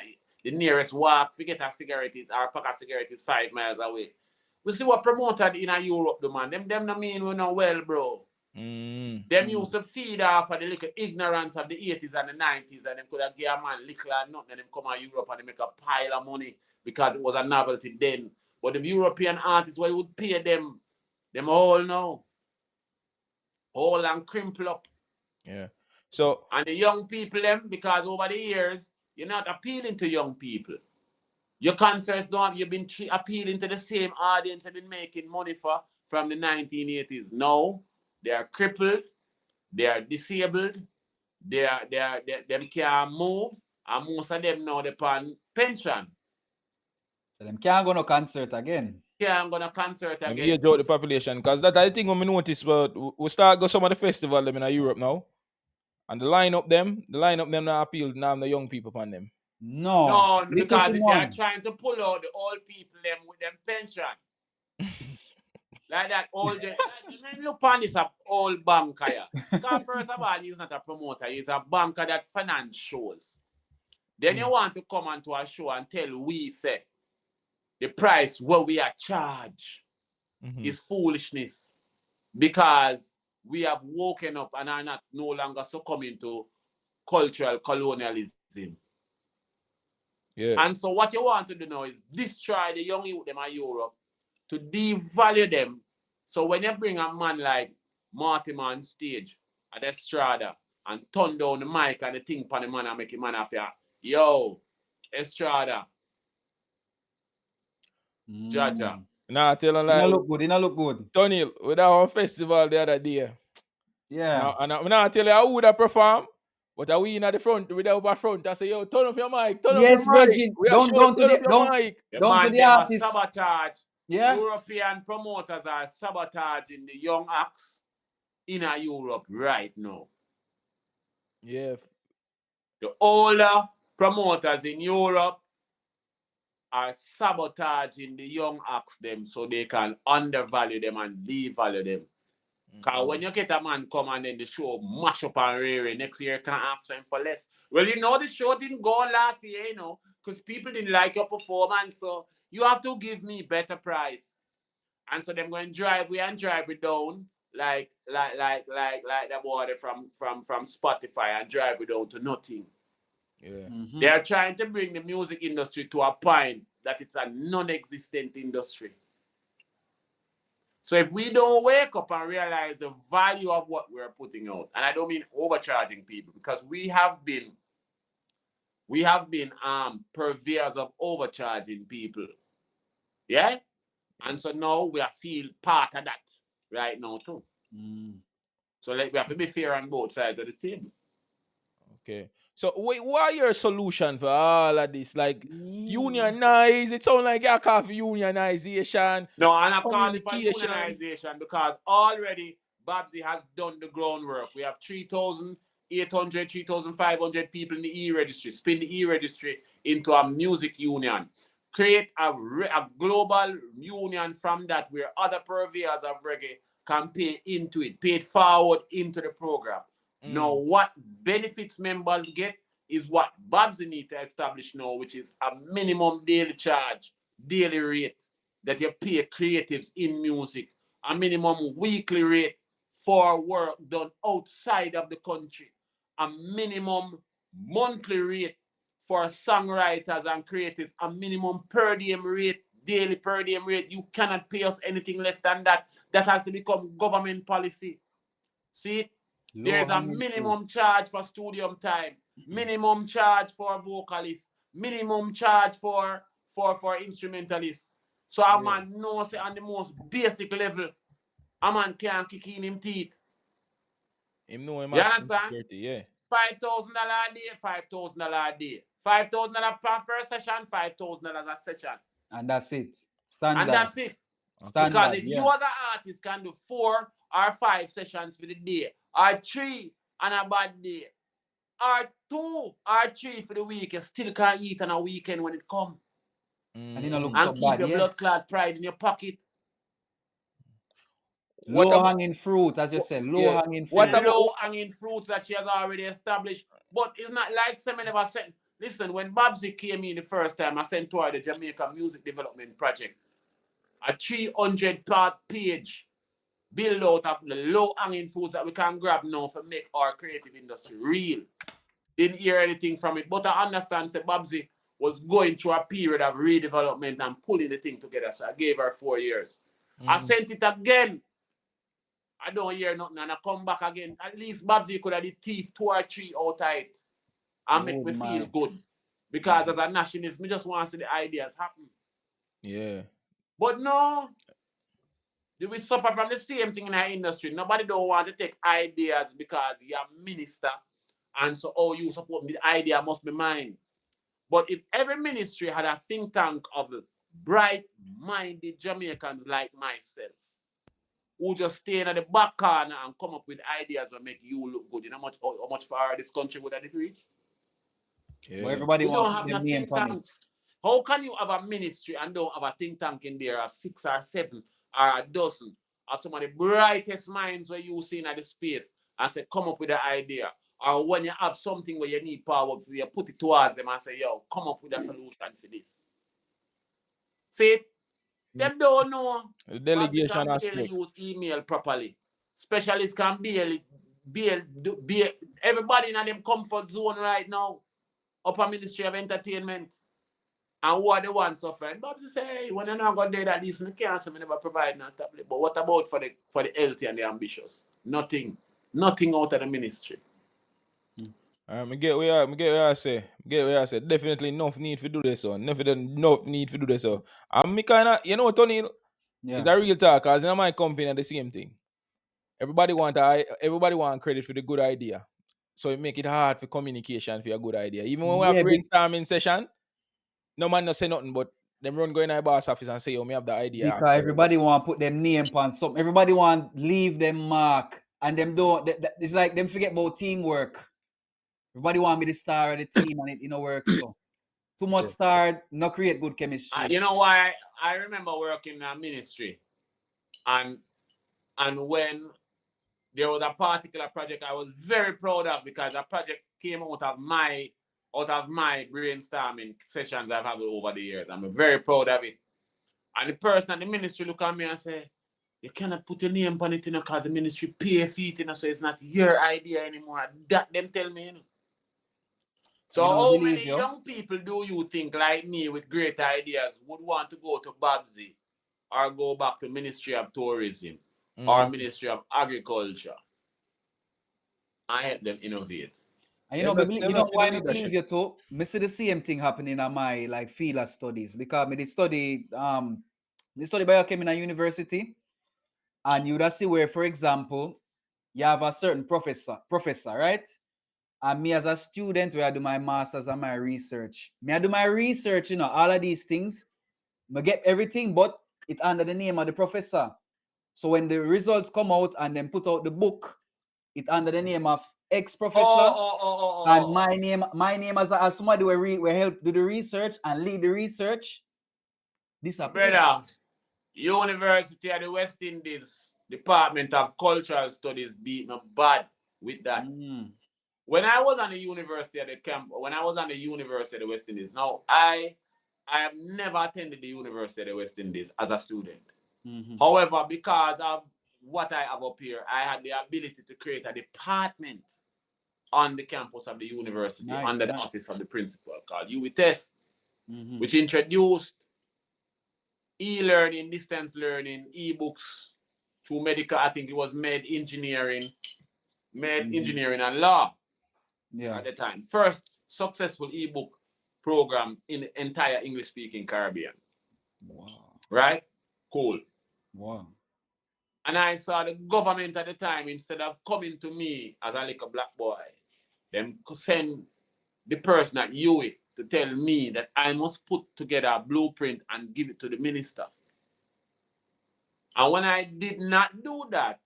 the nearest walk, forget a cigarette is, or a pack of cigarettes is 5 miles away. We see what promoter in Europe do, man. Them no mean we know well, bro. Them used to feed off of the little ignorance of the 80s and the 90s, and them could have give a man little or nothing, and them come to Europe and they make a pile of money because it was a novelty then. But the European artists, what would pay them all now, all and crimple up. Yeah. So and the young people, them, because over the years, you're not appealing to young people. Your concerts you've been appealing to the same audience you've been making money for from the 1980s. Now, they are crippled, they are disabled, them can't move, and most of them now they're on pension. So them can't go no concert again. Can't go no concert again. Maybe age out the population, because that I think when we notice, but we start go some of the festival them in Europe now, and the lineup them now appeal now the young people upon them. No, because they are trying to pull out the old people them with them pension. Like that old, look upon this old banker here. Because first of all, he's not a promoter, he's a banker that finance shows. Then you want to come onto a show and tell we say the price what we are charged is foolishness. Because we have woken up and are not no longer succumbing to cultural colonialism. Yeah. And so what you want to do now is destroy the young youth them in Europe to devalue them. So when you bring a man like Mortimer on stage at Estrada and turn down the mic and the thing pan the man and make him man after. Yo, Estrada, Jaja. Nah, tell him It like, look good. It look good. Tony, with our festival the other day. Yeah. And I tell you, I would have performed, but I we in at the front, with the front. I say, yo, turn up your mic, turn up your Yes, mic. Virgin. We are Don't showing, don't to turn up the your mic. The don't to man the them are artist. sabotage. Yeah. European promoters are sabotaging the young acts in Europe right now. Yeah. The older promoters in Europe are sabotaging the young acts them so they can undervalue them and devalue them. Because when you get a man come and then the show mash up and rare, next year you can ask them for less. Well, you know the show didn't go last year, you know, because people didn't like your performance, so you have to give me better price. And so them going drive it down like the water from Spotify and drive it down to nothing. Yeah. They are trying to bring the music industry to a point that it's a non-existent industry. So if we don't wake up and realize the value of what we're putting out, and I don't mean overcharging people, because we have been purveyors of overcharging people. Yeah? And so now we are feel part of that right now too. So we have to be fair on both sides of the table. Okay. So wait, what are your solution for all of this? Like unionize, it sounds like you call for unionization. No, and I'm calling for Communication. unionization because already Babsy has done the groundwork. We have 3,800, 3,500 people in the e-registry. Spin the e-registry into a music union. Create a global union from that where other purveyors of reggae can pay into it, pay it forward into the program. Now, what benefits members get is what Babsy need to establish now, which is a minimum daily charge, daily rate that you pay creatives in music, a minimum weekly rate for work done outside of the country, a minimum monthly rate for songwriters and creatives, a minimum per diem rate, daily per diem rate. You cannot pay us anything less than that. That has to become government policy. See, there's a minimum charge for studio time, minimum charge for vocalists, minimum charge for instrumentalists. So a man knows on the most basic level, a man can't kick in him teeth. Him know him You understand? yeah. $5,000 a day, $5,000 a day. $5,000 per session, $5,000 a session. And that's it. Standard. And that's it. Standard, because if you as an artist can do 4 or 5 sessions for the day, or 3 on a bad day, or 2 or 3 for the week, you still can't eat on a weekend when it comes. And you know, look And so keep bad, your blood clot pride in your pocket. Low hanging fruit, as you said, low hanging fruit. Low hanging fruits that she has already established. But it's not like someone never said. Listen, when Babsy came in the first time, I sent to her the Jamaica Music Development Project. A 300-part page build out of the low hanging fruits that we can grab now for make our creative industry real. Didn't hear anything from it, but I understand that Babsy was going through a period of redevelopment and pulling the thing together. So I gave her 4 years. I sent it again. I don't hear nothing, and I come back again. At least Babsy could have the teeth 2 or 3 out of it and make me feel good. Because as a nationalist, me just want to see the ideas happen. Yeah. But no, we suffer from the same thing in our industry. Nobody don't want to take ideas because you're a minister, and so you support me. The idea must be mine. But if every ministry had a think tank of bright-minded Jamaicans like myself, who just stay in the back corner and come up with ideas that make you look good, you know how much far this country would have reached? Yeah. But everybody We wants don't to have no think tanks. How can you have a ministry and don't have a think tank in there of 6 or 7 or a dozen of some of the brightest minds where you see in the space and say, come up with an idea? Or when you have something where you need power, you put it towards them and say, yo, come up with a solution for this. See, them don't know. The delegation can barely use email properly. Specialists can barely everybody in them comfort zone right now. Upper Ministry of Entertainment. And who are the ones suffering? But you say, hey, when you're not going to do that, this, you can't say, never provide no tablet. But what about for the healthy and the ambitious? Nothing. Nothing out of the ministry. I get where I say. Definitely enough need to do this, so. Enough need to do this, so. And me kind of, Tony, it's a real talk, because in my company, the same thing. Everybody want credit for the good idea. So it make it hard for communication for a good idea. Even when we have brainstorming session, no man no say nothing, but them run go in our boss office and say, me have the idea. Because everybody want to put them name on something. Everybody want leave them mark. And them don't, it's like them forget about teamwork. Everybody want me the star of the team and it work. So too much star, not create good chemistry. You know why? I remember working in a ministry, and when there was a particular project I was very proud of, because a project came out of my brainstorming sessions I've had over the years. I'm very proud of it. And the person in the ministry look at me and say, you cannot put your name on it, because the ministry pay feet, so it's not your idea anymore. That them tell me, So how many young people do you think, like me, with great ideas, would want to go to Babsy or go back to Ministry of Tourism or Ministry of Agriculture and help them innovate? And why I believe you too? I see the same thing happening in my field of studies, because I study biochemistry in a university, and you would see where, for example, you have a certain professor, right? And me as a student, where I do my master's and my research. I do my research, all of these things. I get everything, but it under the name of the professor. So when the results come out and then put out the book, it under the name of ex-professor. And my name as somebody will help do the research and lead the research. Disappear. Brother, University of the West Indies, Department of Cultural Studies beat me bad with that. When I was on the University of the West Indies, now I have never attended the University of the West Indies as a student. However, because of what I have up here, I had the ability to create a department on the campus of the university under the office of the principal called UWTest, which introduced e-learning, distance learning, e-books through medical. I think it was engineering and law at the time. First successful e-book program in the entire English-speaking Caribbean. Wow. Right? Cool. Wow. And I saw the government at the time, instead of coming to me as a little black boy, them send the person at UWI to tell me that I must put together a blueprint and give it to the minister. And when I did not do that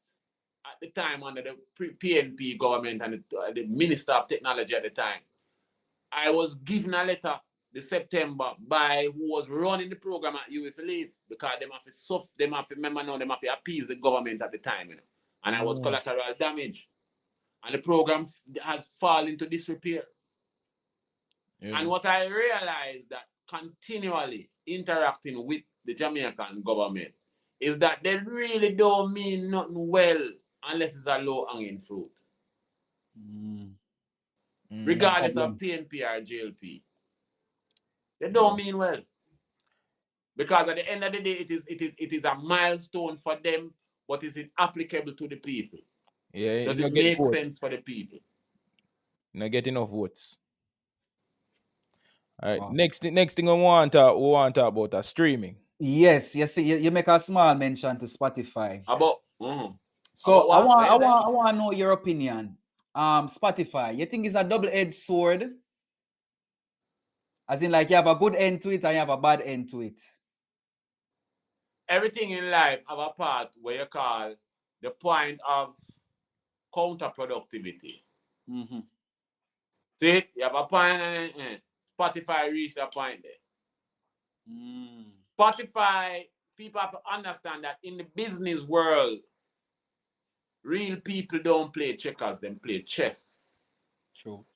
at the time under the PNP government and the Minister of Technology at the time, I was given a letter this September by who was running the program at UWI for leave, because them have to appease the government at the time, And I was collateral damage. And the program has fallen into disrepair. And what I realized, that continually interacting with the Jamaican government, is that they really don't mean nothing well unless it's a low-hanging fruit. Regardless of PNP or JLP. They don't mean well. Because at the end of the day, it is a milestone for them, but is it applicable to the people? Does it make sense for the people? Not get enough votes. All right. Wow. Next thing we want to talk about streaming. Yes, you make a small mention to Spotify. About so I want to know your opinion. Spotify, you think it's a double-edged sword? As in, like, you have a good end to it and you have a bad end to it. Everything in life have a part where you call the point of counterproductivity. See, you have a point, and Spotify reached a point there. Spotify, people have to understand that in the business world, real people don't play checkers, they play chess. True.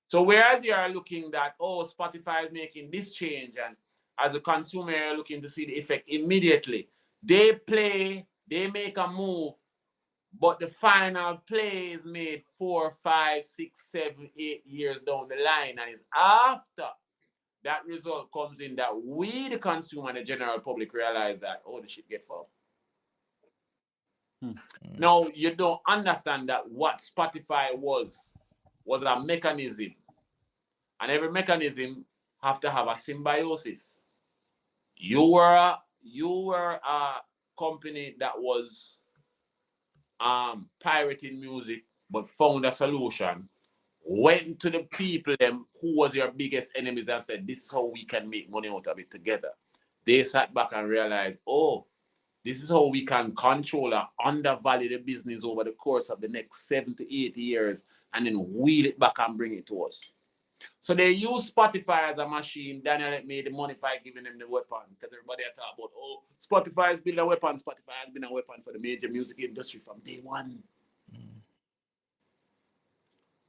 So whereas you are looking that, Spotify is making this change, and as a consumer, you're looking to see the effect immediately. They make a move, but the final play is made 4, 5, 6, 7, 8 years down the line, and it's after that result comes in that we, the consumer and the general public, realize that, the shit get fucked. Now you don't understand that what Spotify was a mechanism, and every mechanism have to have a symbiosis. You were a company that was pirating music, but found a solution. Went to the people them who was your biggest enemies and said, "This is how we can make money out of it together." They sat back and realized, "Oh, this is how we can control and undervalue the business over the course of the next 7 to 8 years, and then wheel it back and bring it to us." So they use Spotify as a machine. Daniel made the money by giving them the weapon. Because everybody talk about, oh, Spotify has been a weapon. Spotify has been a weapon for the major music industry from day one.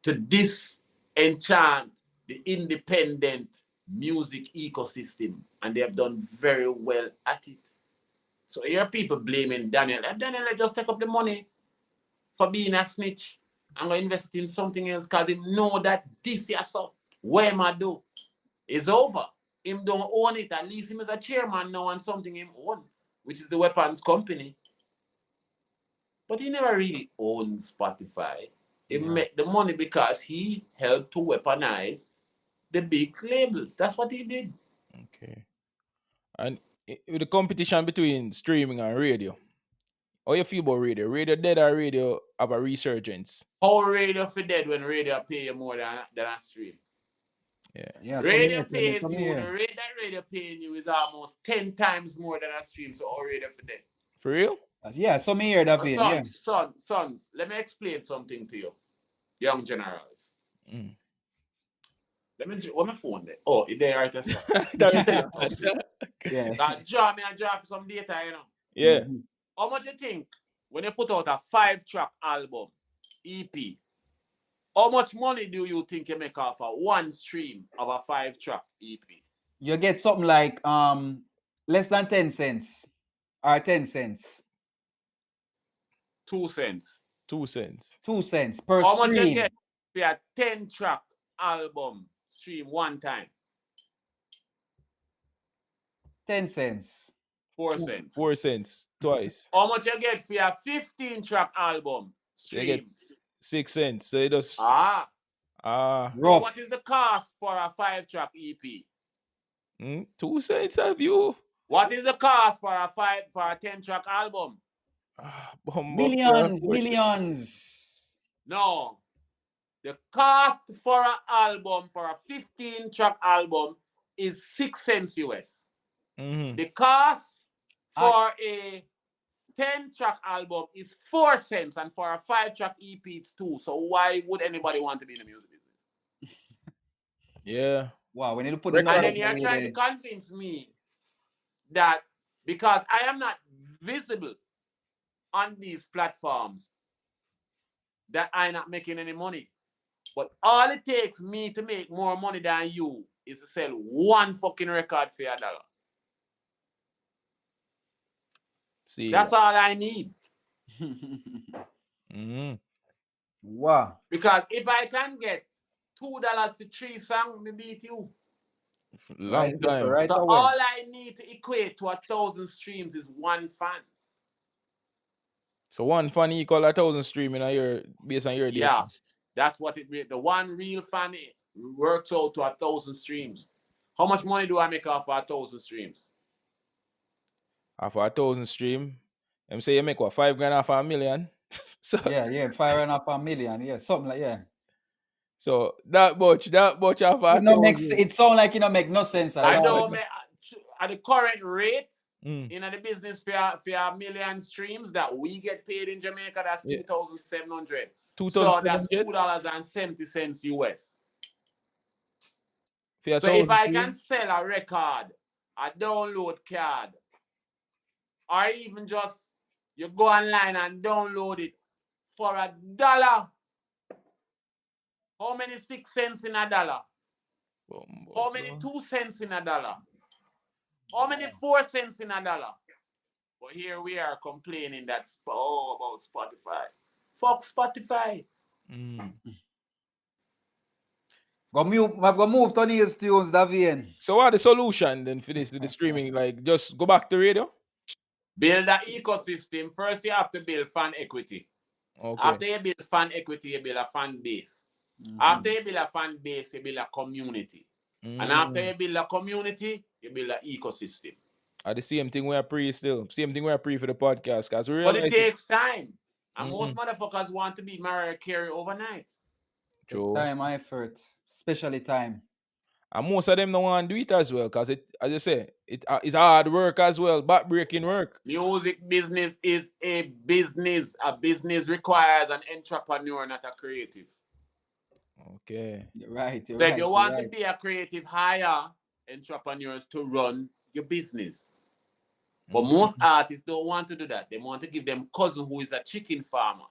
To disenchant the independent music ecosystem. And they have done very well at it. So here are people blaming Daniel. Daniel just take up the money for being a snitch. I'm going to invest in something else because he know that this year, so where am I do? It's over. Him don't own it. At least him is a chairman now and something him own, which is the weapons company. But he never really owned Spotify. He made the money because he helped to weaponize the big labels. That's what he did. Okay. And with the competition between streaming and radio, how you feel about radio? Radio dead or radio have a resurgence? How radio for dead when radio pay you more than a stream? Yeah. Radio pays you, the rate that radio paying you is almost 10 times more than a stream, so how radio for dead? For real? Yeah, some hear that vein, yeah. Sons, let me explain something to you, young generals. Let me, what my phone there? Oh, it's there right there. Yeah. Draw some data, you know. Yeah. How much you think when you put out a 5-track album, EP, how much money do you think you make off a one stream of a 5-track EP? You get something like less than 10 cents or 10 cents. 2 cents. 2 cents. 2 cents per how stream. How much you get for a 10-track album stream one time? 10 cents. 4 cents. 4 cents twice. How much you get for a 15-track album stream? You get 6 cents. So it does. Rough. So what is the cost for a 5-track EP? 2 cents have you. What is the cost for a 10-track album? Millions. No. The cost for an album, for a 15-track album, is 6 cents US. The cost for a 10-track album is 4 cents, and for a 5-track EP, it's 2. So why would anybody want to be in the music business? Yeah. Wow, when you put and then you're trying to convince me that because I am not visible on these platforms, that I'm not making any money. But all it takes me to make more money than you is to sell one fucking record for $1. See, that's all I need. Wow. Because if I can get $2 for 3 songs, me beat you. Long time. Right so away. all I need to equate to 1,000 streams is one fan. So one fan equal 1,000 streaming a year based on your data. Yeah, that's what it. The one real fan works out to 1,000 streams. How much money do I make off 1,000 streams? Off 1,000 stream, I'm say you make what, $5,000 off $1 million. So yeah, $5,000 off $1 million, yeah, something like So that much off 1,000. It sounds like it don't make no sense at all. I know at the current rate in the business for $1 million streams that we get paid in Jamaica, that's 2,700. So that's $2.70 US. So if I can sell a record, a download card, or even just you go online and download it for $1. How many 6 cents in $1? How many 2 cents in $1? How many 4 cents in $1? But here we are complaining about Spotify. Fuck Spotify. I've got move to Neil's tunes, Davian. So what the solution then for this, to the streaming? Like just go back to radio? Build an ecosystem. First, you have to build fan equity. Okay. After you build fan equity, you build a fan base. After you build a fan base, you build a community. And after you build a community, you build an ecosystem. The same thing we are pre still. Same thing we are pre for the podcast. Because we But realize it takes time. And most motherfuckers want to be Mariah Carey overnight. Take time, effort, especially time. And most of them don't want to do it as well. Because it, as I say, it's hard work as well. Back-breaking work. Music business is a business. A business requires an entrepreneur, not a creative. Okay. You're right. So if you want to be a creative, hire entrepreneurs to run your business. But most artists don't want to do that. They want to give them cousin who is a chicken farmer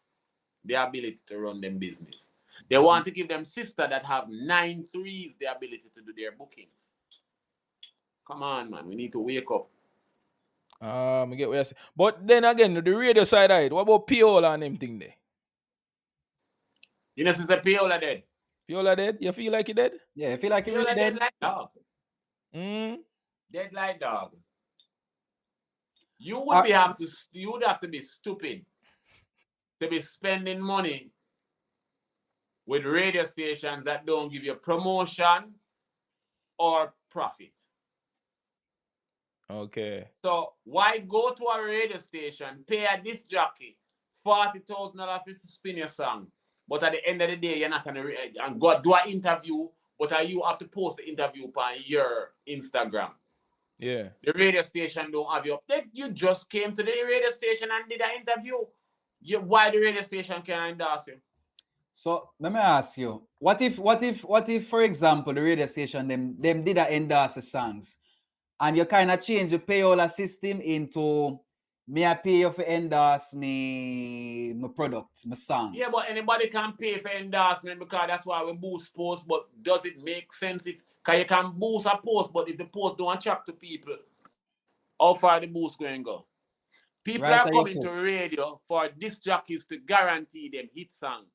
the ability to run them business. They want to give them sister that have 9 threes the ability to do their bookings. Come on, man. We need to wake up. I get what you're saying. But then again, the radio side of it, what about payola and them thing there? You know, since payola dead. Payola dead? You feel like you dead? Yeah, I feel like you're Payola dead. dead like dog. Dead like dog. You would have to be stupid to be spending money with radio stations that don't give you promotion or profit. Okay. So why go to a radio station, pay a disc jockey $40,000 to spin your song, but at the end of the day, you're not gonna and go do an interview, but you have to post the interview on your Instagram. Yeah. The radio station don't have you up. You just came to the radio station and did an interview. Why the radio station can't endorse you? So let me ask you, what if, for example, the radio station them did endorse the songs, and you kind of change the payola system into me I pay you for endorse my product, my song. Yeah, but anybody can pay for endorsement because that's why we boost posts. But does it make sense because you can boost a post, but if the post don't attract to people, how far the boost going to go? People are coming to radio for disc jockeys to guarantee them hit song.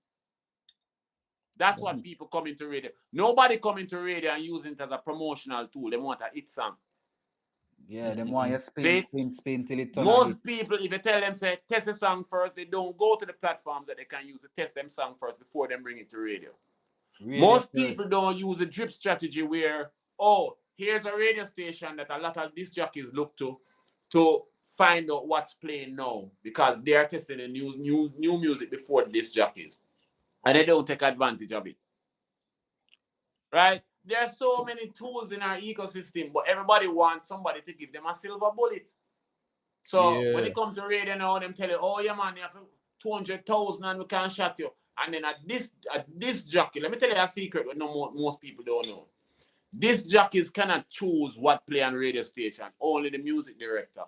That's what people come into radio. Nobody come into radio and using it as a promotional tool. They want a hit song. Yeah, they want you spin till it turn. Most people, if you tell them, say, test the song first, they don't go to the platforms that they can use to test them song first before they bring it to radio. Most people don't use a drip strategy where, here's a radio station that a lot of disc jockeys look to find out what's playing now because they are testing the new music before the disc jockeys. And they don't take advantage of it. Right? There are so many tools in our ecosystem, but everybody wants somebody to give them a silver bullet. So when it comes to radio now, them tell you, oh yeah man, you have 200,000 and we can't shut you. And then at this jockey, let me tell you a secret that most people don't know. These jockeys cannot choose what play on radio station, only the music director.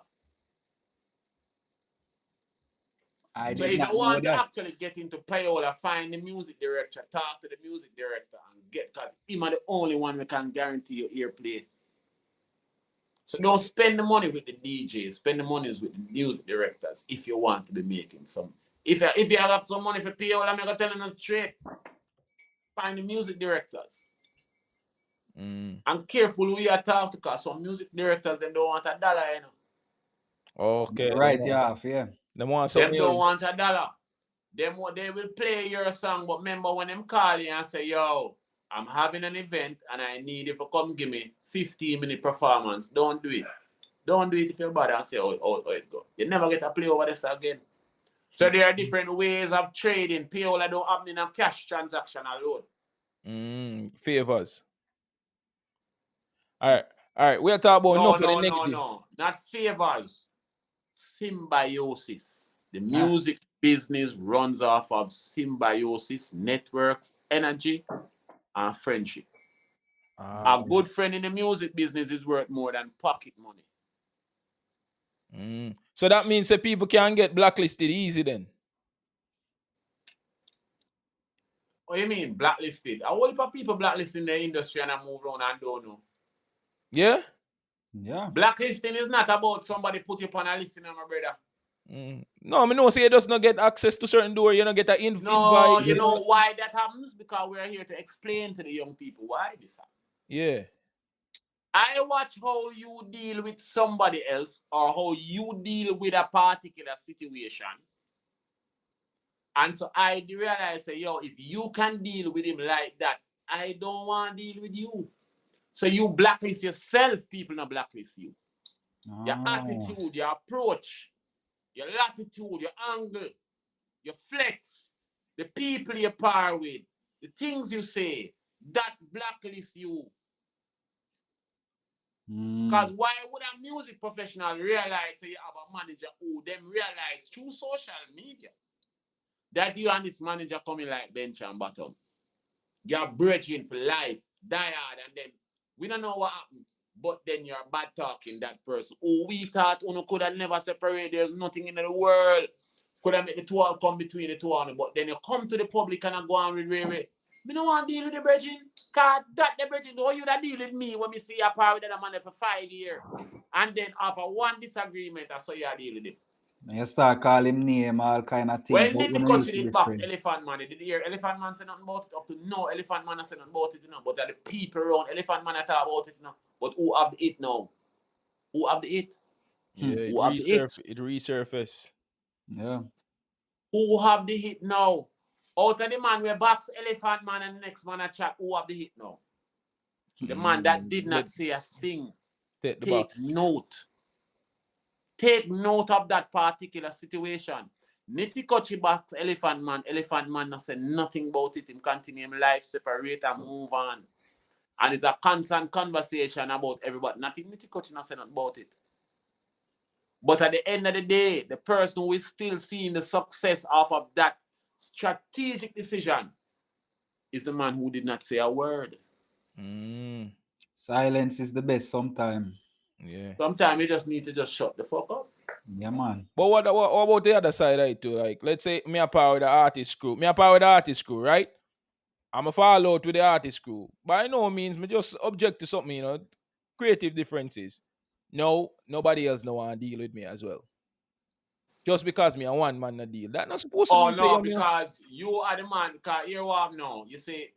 So if you want to actually get into payola, find the music director, talk to the music director, and because him are the only one who can guarantee your airplay. So don't spend the money with the DJs, spend the money with the music directors if you want to be making some. If you have some money for payola, I'm going to tell them straight. Find the music directors. And careful who you talk to, because some music directors, they don't want $1, you know. Okay. Right, yeah. Them don't want $1. They will play your song, but remember when them call you and say, yo, I'm having an event and I need you to come give me 15-minute performance. Don't do it. Don't do it if you're bad and say, oh, it go. You never get to play over this again. So there are different ways of trading. Payola don't happen in a cash transaction alone. Favors. All right. We'll talk about enough of the negative. No. Not favors. Symbiosis. The music business runs off of symbiosis, networks, energy, and friendship. A good friend in the music business is worth more than pocket money. So that means that people can get blacklisted easy then? What do you mean, blacklisted? A whole heap of people blacklisted in the industry and I move around and don't know. Yeah? Yeah. Blacklisting is not about somebody put you on a list, my brother. No, I know say you just not get access to certain door, you don't get an invite. No, you know why that happens? Because we're here to explain to the young people why this happens. Yeah. I watch how you deal with somebody else or how you deal with a particular situation. And so I realize, say, yo, if you can deal with him like that, I don't want to deal with you. So you blacklist yourself, people not blacklist you. Your attitude, your approach, your latitude, your angle, your flex, the people you par with, the things you say, that blacklist you. Because why would a music professional realize say you have a manager who them realize through social media that you and this manager coming like bench and bottom? You're bridging for life, die hard, and then we don't know what happened. But then you're bad talking that person. Oh, we thought Uno could have never separated. There's nothing in the world. Could have made the two come between the two of them. But then you come to the public and I go on with Ray. Me don't want to deal with the bridging. Because that the bridging, though you that deal with me when me see a power with that man for 5 years. And then after one disagreement, I saw you deal with him. You start calling him name, all kind of things. When Nitty Country did box Elephant Man, did you hear Elephant Man say nothing about it? Up to no, Elephant Man say nothing about it, you know. But that the people around Elephant Man talk about it, you know. But who have the it now? Who have the it? Yeah, who have the it? It resurface. Yeah. Who have the hit now? Out of the man we box Elephant Man and the next man a chat, who have the hit now? The man that did not say a thing. Take note. Take note of that particular situation. Nitty Kochi box Elephant Man not say nothing about it. Him continue him life, separate and move on. And it's a constant conversation about everybody. Nothing Nitty Kochi not say nothing about it. But at the end of the day, the person who is still seeing the success off of that strategic decision is the man who did not say a word. Silence is the best sometimes. Yeah. Sometimes you just need to just shut the fuck up. Yeah, man. But what about the other side, right, too? Like, let's say me a power with the artist crew. Me a power with the artist crew, right? I'm a follow out with the artist crew. By no means, me just object to something, you know, creative differences. No, nobody else no want to deal with me as well. Just because me a one man a deal. That's not supposed to be. Oh, no, because you are the man. Because here what now. You see,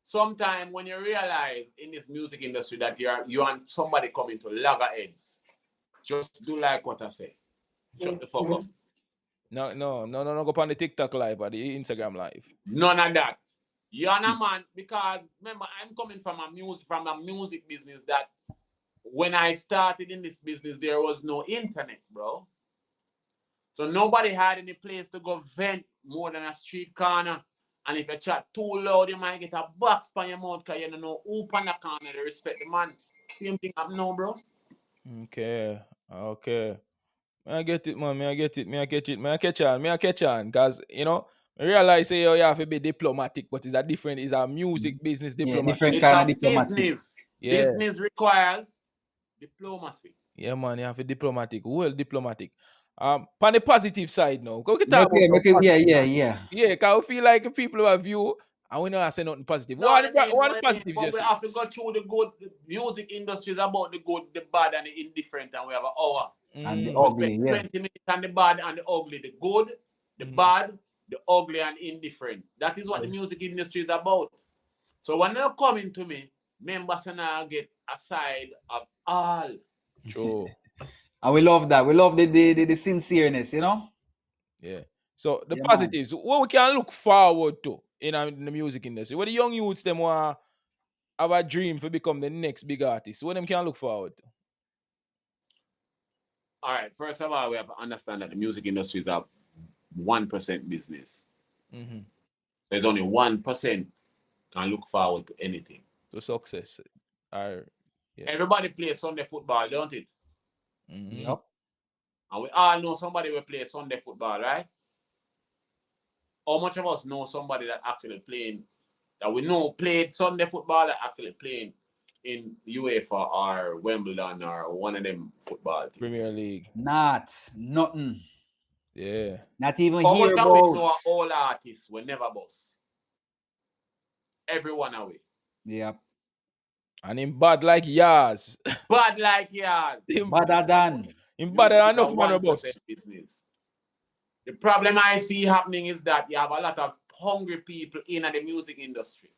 sometimes when you realize in this music industry that you and somebody coming to loggerheads, just do like what I say. Shut the fuck up. No, go on the TikTok live or the Instagram live. None of that. You're a man, because remember, I'm coming from a music business that when I started in this business, there was no internet, bro. So nobody had any place to go vent more than a street corner. And if you chat too loud, you might get a box on your mouth because you don't know who on the corner to respect the man. Same thing up now, bro. Okay. I get it, man. I catch on. Because, you know, I realize say you have to be diplomatic, but it's a music business diplomatic. Different kind of diplomatic. Business. Yeah. Business requires diplomacy. Yeah, man, you have to be diplomatic. Well diplomatic. On the positive side now. We can talk Yeah, because I feel like people have view and we don't say nothing positive. What are the positives you we have to go through the good. The music industry is about the good, the bad, and the indifferent, and we have an hour. And the ugly, 20 minutes on the bad and the ugly, the good, the bad, the ugly, and indifferent. That is what the music industry is about. So when they're coming to me, members and I get a side of all. True. And we love that. We love the sincereness, you know? Yeah. So the positives, what we can look forward to in the music industry. What the young youths them want have a dream to become the next big artist. What them can look forward to? All right. First of all, we have to understand that the music industry is a 1% business. Mm-hmm. There's only 1% can look forward to anything. To success. Everybody plays Sunday football, don't it? Mm-hmm. Yep. And we all know somebody will play Sunday football, right? How much of us know somebody that actually played Sunday football that actually playing in UEFA or Wimbledon or one of them football teams? Premier League. Nothing. Yeah. Not even how here much about. We know all artists will never boss. Everyone away. Yep. And him bad like yours. Bad like yours. Badder than. Him badder than enough man boss. Business. The problem I see happening is that you have a lot of hungry people in the music industry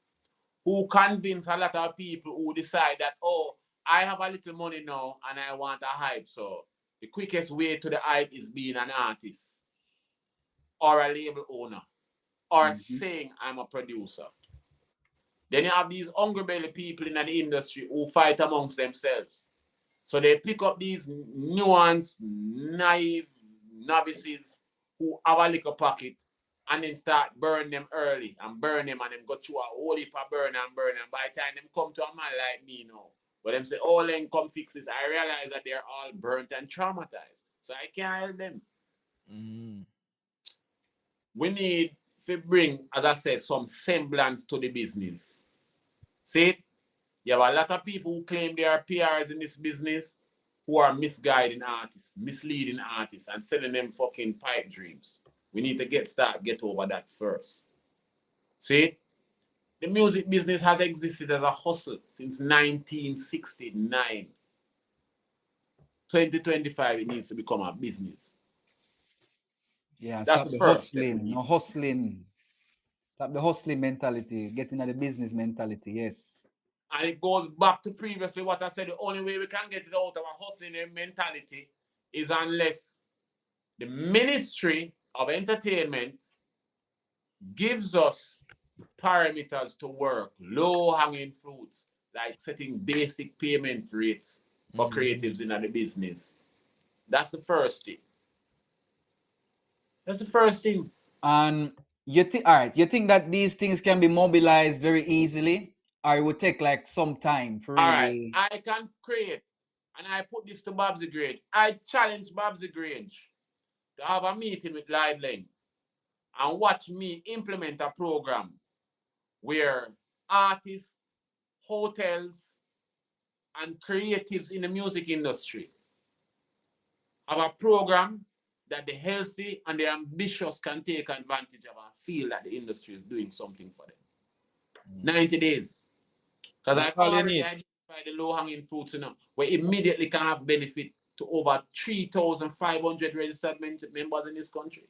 who convince a lot of people who decide that, oh, I have a little money now and I want a hype. So the quickest way to the hype is being an artist or a label owner or saying I'm a producer. Then you have these hungry belly people in the industry who fight amongst themselves. So they pick up these nuanced, naive novices who have a little pocket and then start burn them early and burn them and then go through a whole heap of burn and burn. And by the time them come to a man like me now, but them say, oh, Laing, come fix this, I realize that they're all burnt and traumatized. So I can't help them. We need to bring, as I said, some semblance to the business. See, you have a lot of people who claim they are PRs in this business who are misguiding artists, misleading artists, and selling them fucking pipe dreams. We need to get over that first. See, the music business has existed as a hustle since 1969. 2025, it needs to become a business. Yeah, that's stop the first hustling. No hustling. Stop the hustling mentality. Get into the business mentality. Yes. And it goes back to previously what I said. The only way we can get it out of a hustling mentality is unless the Ministry of Entertainment gives us parameters to work, low-hanging fruits, like setting basic payment rates for creatives in the business. That's the first thing. That's the first thing. And you think, all right, you think that these things can be mobilized very easily, or it would take like some time for really? All right, I can create, and I put this to Babsy Grange. I challenge Babsy Grange to have a meeting with Lloyd Laing and watch me implement a program where artists, hotels, and creatives in the music industry have a program that the healthy and the ambitious can take advantage of and feel that the industry is doing something for them. 90 days. Because I've already identified the low-hanging fruits where immediately can have benefit to over 3,500 registered members in this country.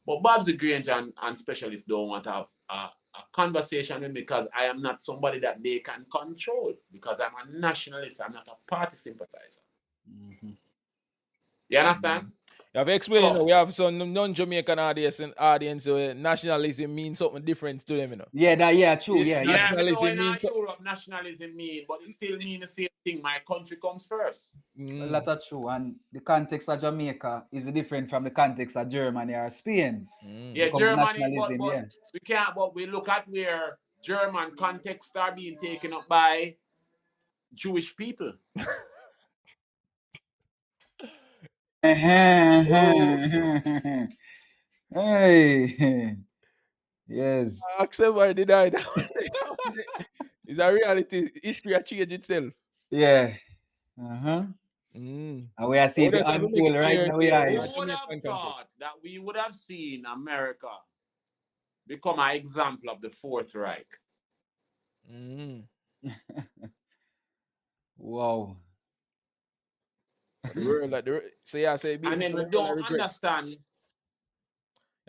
But Babsy Grange and specialists don't want to have a conversation with me because I am not somebody that they can control, because I'm a nationalist, I'm not a party sympathizer. You understand? You have explained, we have some non-Jamaican audience where nationalism means something different to them, Yeah, true. Yeah. Nationalism means Europe, nationalism means, but it still means the same thing. My country comes first. A lot of true. And the context of Jamaica is different from the context of Germany or Spain. Yeah, Germany, but we can't, but we look at where German contexts are being taken up by Jewish people. Hey, yes. Accept or deny that. It's a reality. History has changed itself. Yeah. And we are seeing the unfold right now. Who would have thought that we would have seen America become an example of the Fourth Reich? Wow. The world, I say, and then we don't understand.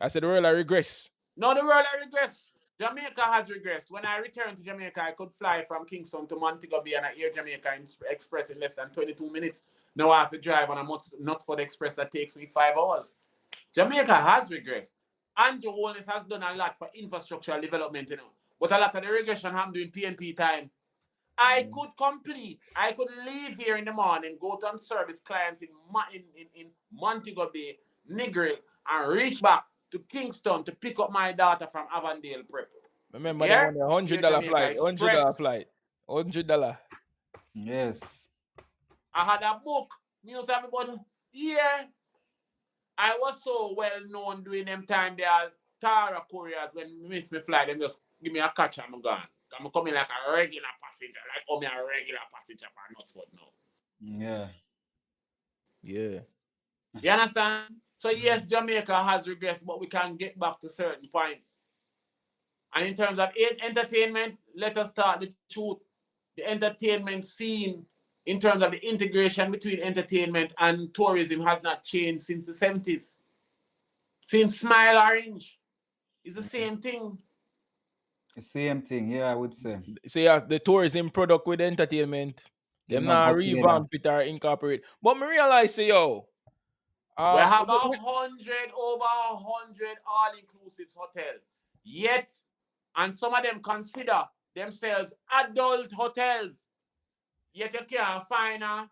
I said the world regress. No, the world regress. Jamaica has regressed. When I returned to Jamaica, I could fly from Kingston to Montego Bay and I Air Jamaica Express in less than 22 minutes. Now I have to drive on a not for the express that takes me 5 hours. Jamaica has regressed. Andrew Holness has done a lot for infrastructural development, but a lot of the regression happened during PNP time. I could leave here in the morning, go to service clients in Montego Bay, Negril, and reach back to Kingston to pick up my daughter from Avondale Prep. Remember that $100 flight. $100. Yes. I had a book. News everybody. Yeah. I was so well known during them time. They are Tara couriers when miss me flight. Them just give me a catch and I'm gone. I'm coming like a regular passenger. Like me a regular passenger for Knotsford now. Yeah. You understand? So yes, Jamaica has regressed, but we can get back to certain points. And in terms of entertainment, let us start the truth. The entertainment scene, in terms of the integration between entertainment and tourism, has not changed since the 70s. Since Smile Orange. It's the same thing. The same thing, yeah, I would say. So the tourism product with entertainment It Them not not go together. revamp it or incorporate. But me realize, say, yo, We have 100, over 100 all-inclusive hotel. Yet, and some of them consider themselves adult hotels. Yet you can't find a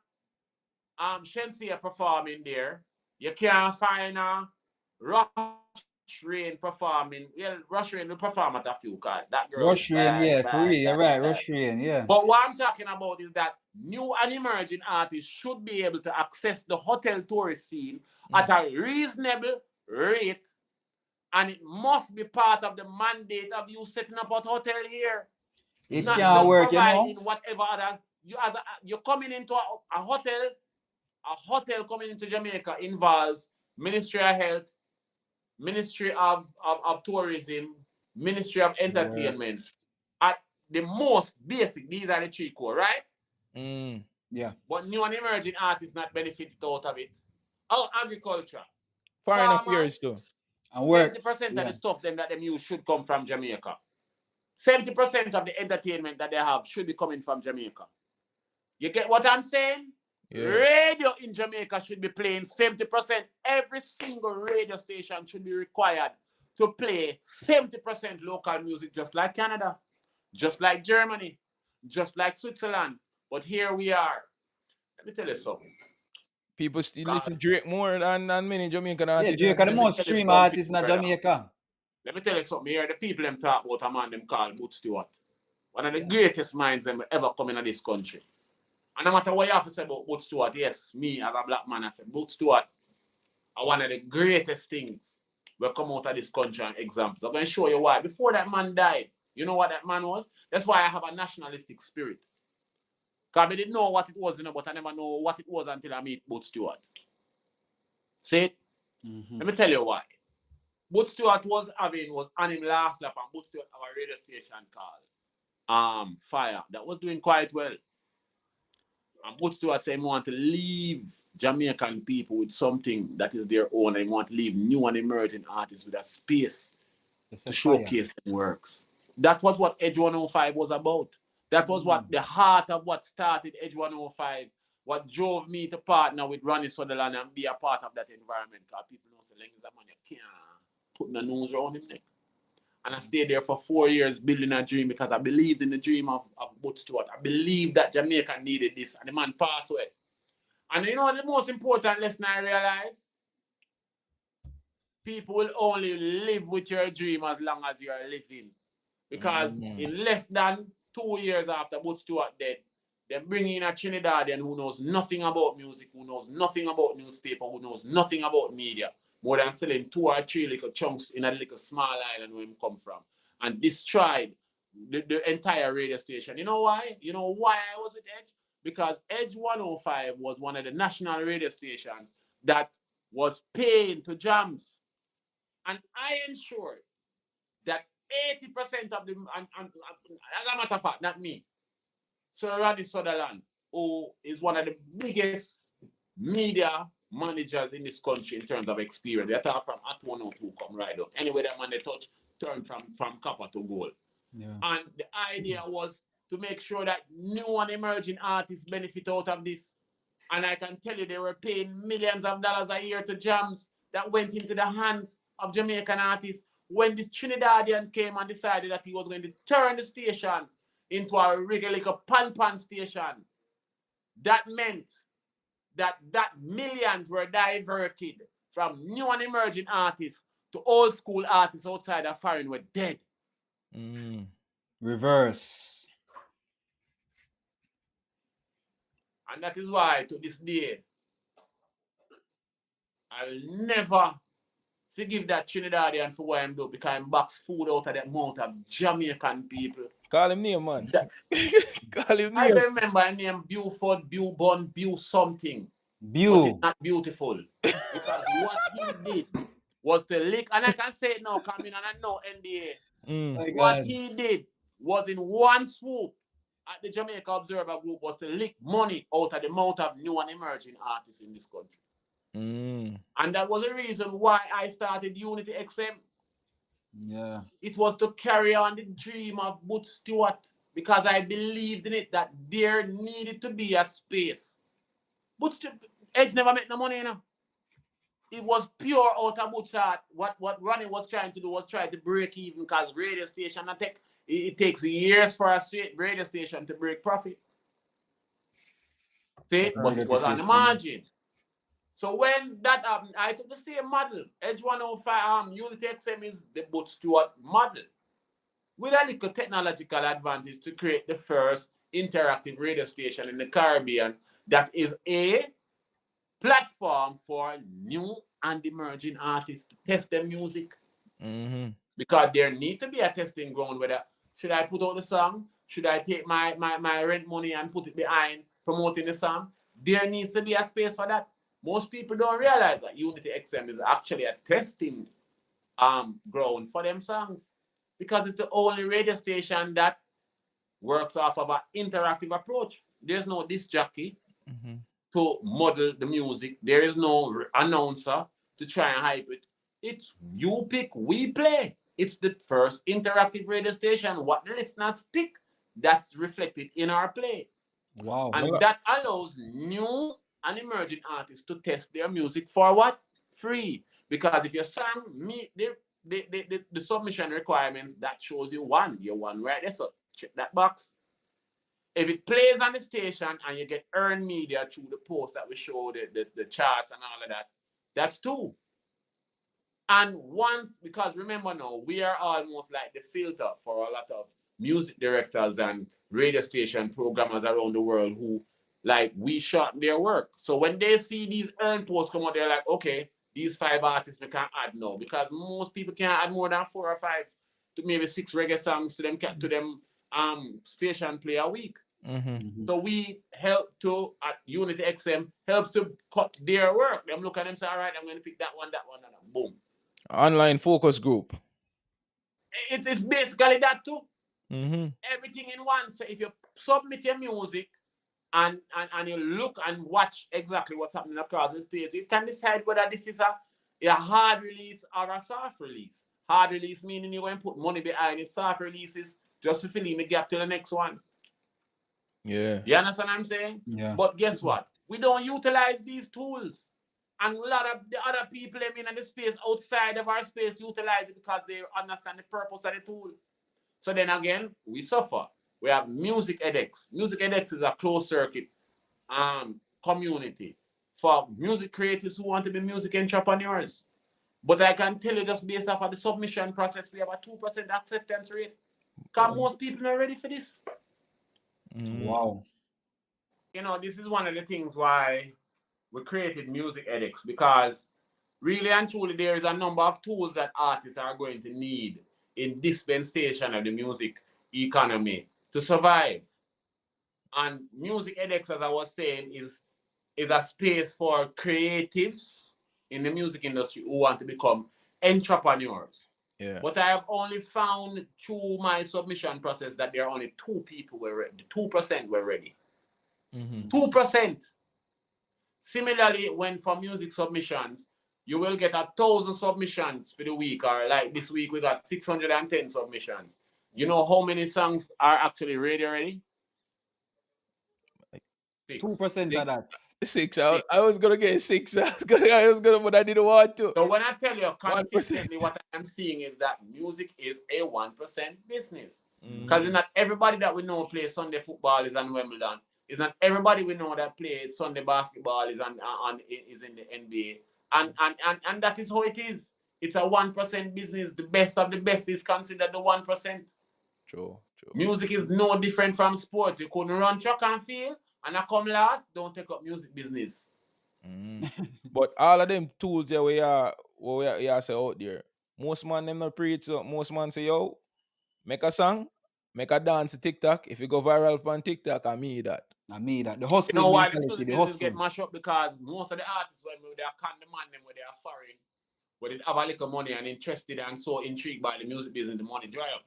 Shensia performing there. You can't find a Rush Rain performing. Well, Rush Rain will perform at a few cards. That girl is Rush Rain, bad, yeah, for bad, real. You're bad, right. bad. Rush Rain, yeah. But what I'm talking about is that new and emerging artists should be able to access the hotel tourist scene at a reasonable rate, and it must be part of the mandate of you setting up a hotel here. It Not can't just work, you know. providing whatever other you're coming into a hotel. A hotel coming into Jamaica involves Ministry of Health, Ministry of Tourism, Ministry of Entertainment. Works. At the most basic, these are the three core, right? Yeah. But new and emerging artists not benefited out of it. Oh, agriculture. foreign affairs Farmers, too. And works. 70% of Yeah. the stuff them that them use should come from Jamaica. 70% of the entertainment that they have should be coming from Jamaica. You get what I'm saying? Yeah. Radio in Jamaica should be playing 70%. Every single radio station should be required to play 70% local music, just like Canada, just like Germany, just like Switzerland. But here we are. Let me tell you something. People still listen to Guys, Drake more than many Jamaican Yeah, artists. Jamaica the let me most tell you stream something, artist in brother. Jamaica. Let me tell you something here. The people them talk about a man them called Boot Stewart. One of the greatest minds them ever come in this country. And no matter what you have to say about Boot Stewart, yes, me as a black man, I said Boot Stewart are one of the greatest things will come out of this country and examples. I'm going to show you why. Before that man died, you know what that man was? That's why I have a nationalistic spirit. Because I didn't know what it was, but I never know what it was until I meet Boot Stewart. See it? Let me tell you why. Boot Stewart was on him last lap, and Boot Stewart have a radio station called Fire that was doing quite well. And Boot Stewart said he want to leave Jamaican people with something that is their own, and he want to leave new and emerging artists with a space to showcase their works. That was what Edge 105 was about. That was what the heart of what started Edge 105, what drove me to partner with Ronnie Sutherland and be a part of that environment. Because people know say, Laing is a man, you can't put no nose around him neck. And I stayed there for 4 years building a dream because I believed in the dream of Boot Stewart. I believed that Jamaica needed this, and the man passed away. And you know the most important lesson I realized? People will only live with your dream as long as you are living. Because in less than 2 years after Boot Stewart dead, they bring in a Trinidadian who knows nothing about music, who knows nothing about newspaper, who knows nothing about media, more than selling 2 or 3 little chunks in a little small island where he come from, and destroyed the entire radio station. You know why? You know why I was with Edge? Because Edge 105 was one of the national radio stations that was paying to jams. And I ensured that 80% of them, and as a matter of fact, not me, Sir Ronnie Sutherland, who is one of the biggest media managers in this country in terms of experience. They talk from at 102 come right up. Anyway, that man they touch turn from copper to gold. Yeah. And the idea was to make sure that new and emerging artists benefit out of this. And I can tell you they were paying millions of dollars a year to jams that went into the hands of Jamaican artists. When this Trinidadian came and decided that he was going to turn the station into a regular pan station, that meant that millions were diverted from new and emerging artists to old school artists outside of foreign were dead. Reverse. And that is why to this day, I'll never forgive that Trinidadian for what I'm doing, because I'm box food out of the mouth of Jamaican people. Call him name, man. Call him name. I remember I named Buford, Bubon, Bu something. Bu. But it's not beautiful. Because what he did was to lick, and I can say it now, coming and I know NDA. What he did was in one swoop at the Jamaica Observer Group was to lick money out of the mouth of new and emerging artists in this country. And that was the reason why I started Unity XM. Yeah. It was to carry on the dream of Boot Stewart. because I believed in it that there needed to be a space. But Edge never made no money, you know. It was pure out of butcher. What Ronnie was trying to do was try to break even because radio station it takes years for a radio station to break profit. See, but it was on the margin. So when that happened, I took the same model. Edge 105 Unity XM is the Butch Stewart model with a little technological advantage to create the first interactive radio station in the Caribbean that is a platform for new and emerging artists to test their music. Mm-hmm. Because there need to be a testing ground whether should I put out the song, should I take my rent money and put it behind promoting the song. There needs to be a space for that. Most people don't realize that Unity XM is actually a testing ground for them songs because it's the only radio station that works off of an interactive approach. There's no disc jockey to model the music. There is no announcer to try and hype it. It's you pick, we play. It's the first interactive radio station. What the listeners pick, that's reflected in our play. Wow. And that allows new and emerging artists to test their music for what? Free. Because if your song meet the submission requirements, that shows you one. You're one right there. So check that box. If it plays on the station and you get earned media through the post that we show, the charts and all of that, that's two. And once, because remember now, we are almost like the filter for a lot of music directors and radio station programmers around the world who, like, we shot their work. So when they see these earned posts come out, they're like, okay, these 5 artists we can't add now. Because most people can't add more than 4 or 5 to maybe 6 reggae songs to them station play a week. So we help to, at Unity XM, helps to cut their work. Them look at them say, all right, I'm going to pick that one, and that. Boom. Online focus group. It's basically that too. Mm-hmm. Everything in one. So if you submit your music and you look and watch exactly what's happening across the page, you can decide whether this is a hard release or a soft release. Hard release meaning you're going to put money behind it. Soft releases just to fill in the gap to the next one. Yeah. You understand what I'm saying? Yeah. But guess what? We don't utilize these tools. And a lot of the other people in the space outside of our space utilize it because they understand the purpose of the tool. So then again, we suffer. We have music edX. Music edX is a closed circuit community for music creatives who want to be music entrepreneurs. But I can tell you just based off of the submission process, we have a 2% acceptance rate. Because most people are ready for this. Wow. You know, this is one of the things why we created Music edX, because really and truly there is a number of tools that artists are going to need in dispensation of the music economy to survive. And Music edX, as I was saying, is a space for creatives in the music industry who want to become entrepreneurs. Yeah. But I have only found through my submission process that there are only 2 people were ready. 2% were ready. 2%. Similarly, when for music submissions, you will get 1,000 submissions for the week, or like this week we got 610 submissions. You know how many songs are actually radio ready? 6. 2% of that. 6. I was gonna get 6. I was gonna, but I didn't want to. So when I tell you 1%. consistently, what I am seeing is that music is a 1% business. Because not everybody that we know plays Sunday football is on Wimbledon. It's not everybody we know that plays Sunday basketball is is in the NBA. And that is how it is. It's a 1% business. The best of the best is considered the 1%. True. Music is no different from sports. You couldn't run track and field, and I come last, don't take up music business. But all of them tools that we are say out there, most man them not preach. So most man say, yo, make a song, make a dance to TikTok. If you go viral on TikTok, I mean that. The hustling You know why the mentality, music the business get hustle. mashed up? Because most of the artists when they are condemn them when they are foreign, where they have a little money and interested and so intrigued by the music business, the money dry up.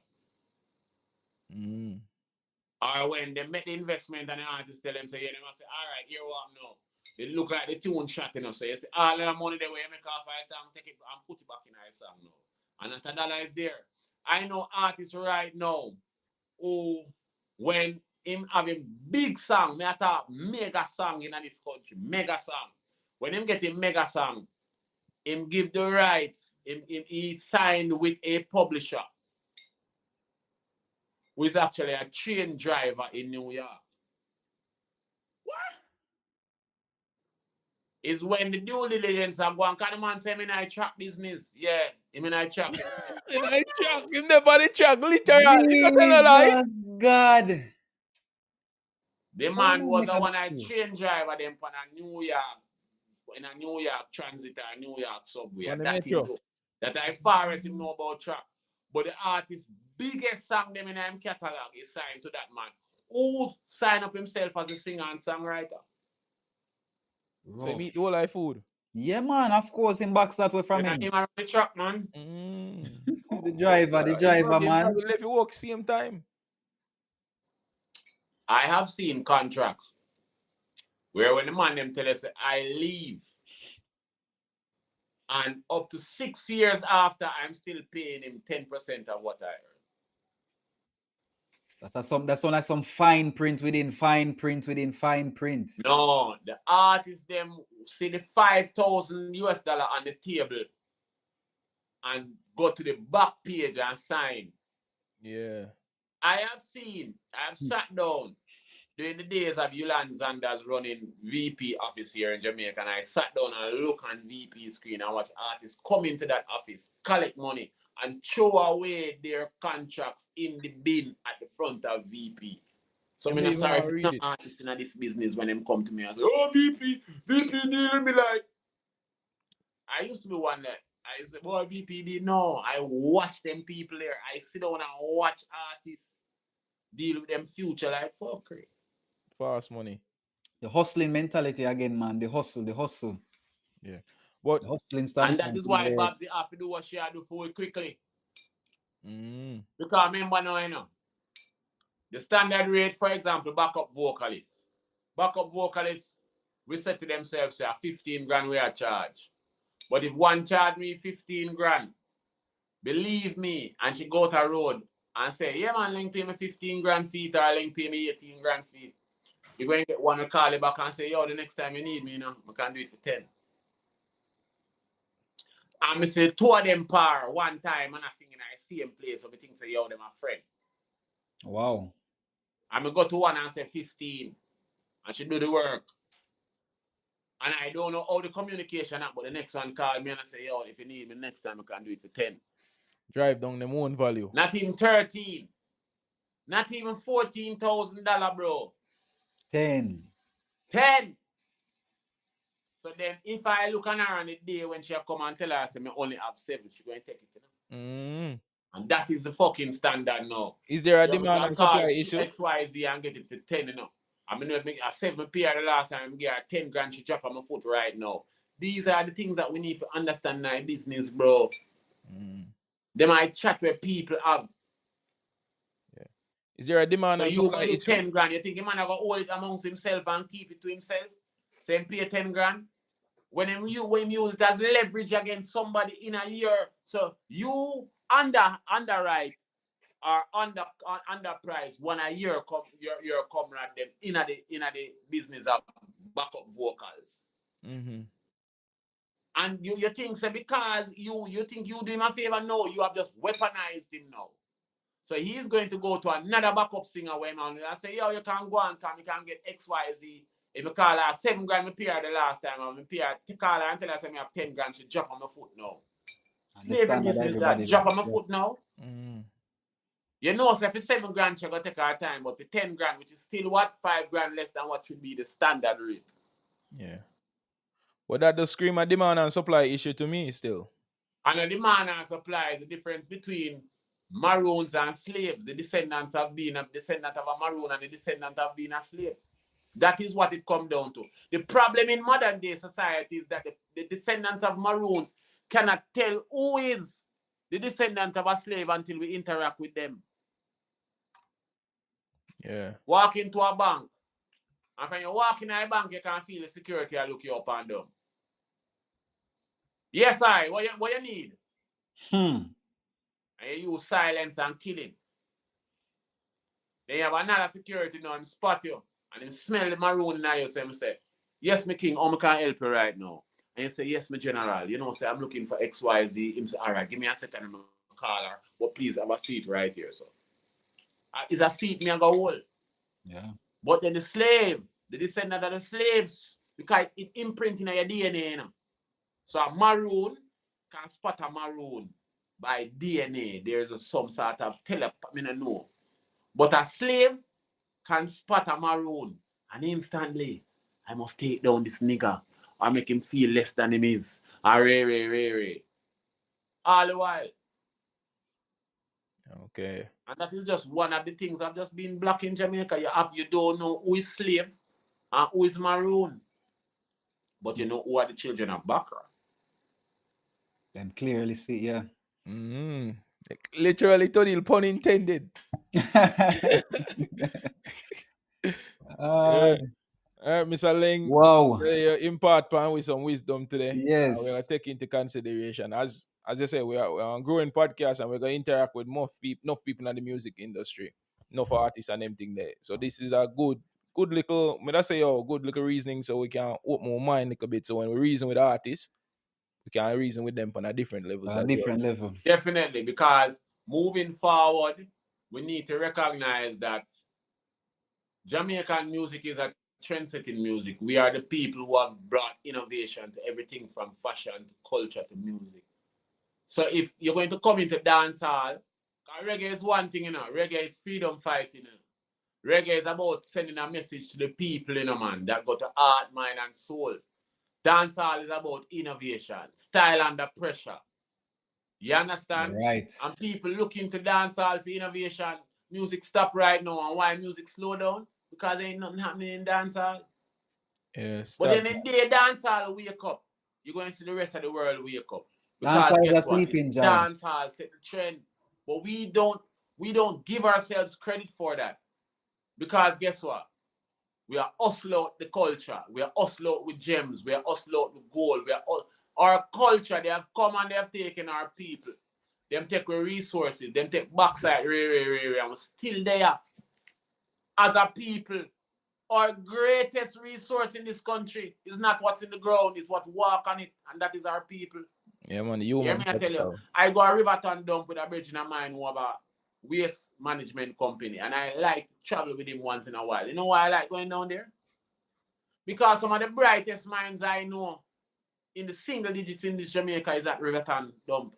Or when they make the investment and the artists tell them, say, yeah, they must say, all right, here what now. They look like the tune shot, you know. So you say, all the money they will make off our time, take it and put it back in our song now. And that $1 is there. I know artists right now who when him having big song, me talk mega song in this country, mega song. When him get a mega song, him give the rights, he signed with a publisher who is actually a train driver in New York. What? Is when the due diligence are going, can the man say, I track business? Yeah, I track. I track. Him never the track, literal. You got tell a lie. God. The man was the one I train driver them for a New York, in a New York transit or New York subway. On the That metro. thing, that I far as him know about track. But the artist biggest song them in him catalog is signed to that man. Who signed up himself as a singer and songwriter? So he meet the whole life food. Yeah, man, of course, him box that way from him. Him the track, man. The driver, man. Probably left you work same time. I have seen contracts where when the man them tell us I leave, and up to 6 years after, I'm still paying him 10% of what I earn. That's like some fine print within fine print within fine print. No, the artist them see the $5,000 on the table and go to the back page and sign. Yeah. I have sat down during the days of Yulan Zanders running VP office here in Jamaica, and I sat down and look on VP screen and watch artists come into that office, collect money, and throw away their contracts in the bin at the front of VP. So I'm sorry for no artists in this business when them come to me and say, oh, VP deal with me like. I used to be one that I said, boy, VPD, no. I watch them people there. I sit down and watch artists deal with them future like fuckery. Fast money. The hustling mentality again, man. The hustle. Yeah. But the hustling and that is why Babsy have to do what she had to do for it quickly. Because remember now, you know, the standard rate, for example, backup vocalists. Backup vocalists, we said to themselves, say, 15 grand we are charged. But if one charge me 15 grand, believe me, and she go to a road and say, yeah man, Laing pay me 15 grand feet or Laing pay me 18 grand feet. You're going to get one to call you back and say, yo, the next time you need me, you know, I can do it for 10. And I say two of them par one time and I sing in the same place, so I think say, yo, them a friend. Wow. And I go to one and say 15. And she do the work. And I don't know how the communication up, but the next one call me and I say, yo, if you need me next time, I can do it for 10. Drive down them own value. Not even 13. Not even $14,000, bro. 10. So then if I look on her on the day when she come and tell her, I say, I only have 7, she going to take it, you know? And that is the fucking standard now. Is there a demand and supply issue? XYZ and get it for 10, you know? I mean, I 7 pay her the last time, I get her 10 grand, she drop on my foot right now. These are the things that we need to understand in our business, bro. They might chat where people have. Yeah. Is there a demand and supply issue? 10 grand, you think the man have to hold it amongst himself and keep it to himself? Same pay 10 grand? When you use it as leverage against somebody in a year, so you underwrite or underprice when a year your comrade them in the business of backup vocals. And you think so because you think you do him a favor? No, you have just weaponized him now. So he's going to go to another backup singer when on and say, yo, you can go and come, you can get XYZ. If you call her 7 grand, me pay her the last time, and me pay her, call her and tell her say me have 10 grand, she drop on my foot now. Slavery business that drop on my foot now. You know, so for 7 grand, she going to take her time, but for 10 grand, which is still what? 5 grand less than what should be the standard rate. Yeah. Well, that does scream a demand and supply issue to me still. And the demand and supply is the difference between maroons and slaves. The descendants of being a descendant of a maroon and the descendant of being a slave. That is what it comes down to. The problem in modern day society is that the descendants of maroons cannot tell who is the descendant of a slave until we interact with them. Yeah. Walk into a bank. And when you walk in a bank, you can feel the security I look you up and down. Yes, what you need? And you use silence and killing. Then you have another security now, him spot you. And him smell the maroon in you, so him say, yes, my king, how I can help you right now? And you say, yes, my general. You know, say, I'm looking for XYZ. Him say, all right, give me a second, I'm call her. But please have a seat right here, so. Is a seat me I go hold. Yeah. But then the slave, the descendant of the slaves, because it imprint in your DNA, you know. So a maroon can spot a maroon by DNA. There's some sort of telepathy, I don't know. But a slave can spot a maroon and instantly, I must take down this nigger or make him feel less than him is. Ray. All the while. Okay. And that is just one of the things I've just been black in Jamaica. You don't know who is slave and who is maroon. But you know who are the children of Bakra. Them clearly see, yeah. Mm. Literally, Tony, pun intended. Yeah. Mr. Laing, Wow. you impart pan with some wisdom today. Yes. We're gonna take into consideration as I say, we're on a growing podcast and we're gonna interact with enough people in the music industry, enough artists and everything there. So this is a good little, good little reasoning so we can open our mind a little bit. So when we reason with artists, we can reason with them on a different levels A as different well. level. Definitely, because moving forward, we need to recognize that Jamaican music is a trend-setting music. We are the people who have brought innovation to everything from fashion to culture to music. So if you're going to come into dancehall, reggae is one thing, you know. Reggae is freedom fighting. You know. Reggae is about sending a message to the people, you know, man, that got to heart, mind, and soul. Dancehall is about innovation, style under pressure. You understand? Right. And people looking to dancehall for innovation. Music stop right now. And why music slow down? Because ain't nothing happening in dancehall. Yeah, But stop. then the day dancehall wake up, you're going to see the rest of the world wake up. Because Dancehall is guess a what? It's sleeping giant. dancehall set the trend. But we don't give ourselves credit for that. Because guess what? We are hustle out the culture. We are hustle out with gems. We are hustle out with gold. Our culture, they have come and they have taken our people. Them take our resources. Them take backside, and we're still there. As a people, our greatest resource in this country is not what's in the ground, it's what walk on it, and that is our people. Yeah, man, Hear human me, I tell you, capital. I go a Riverton dump with a bridge in mine who have a waste management company, and I like to travel with him once in a while. You know why I like going down there? Because some of the brightest minds I know in the single digits in this Jamaica is at Riverton dump.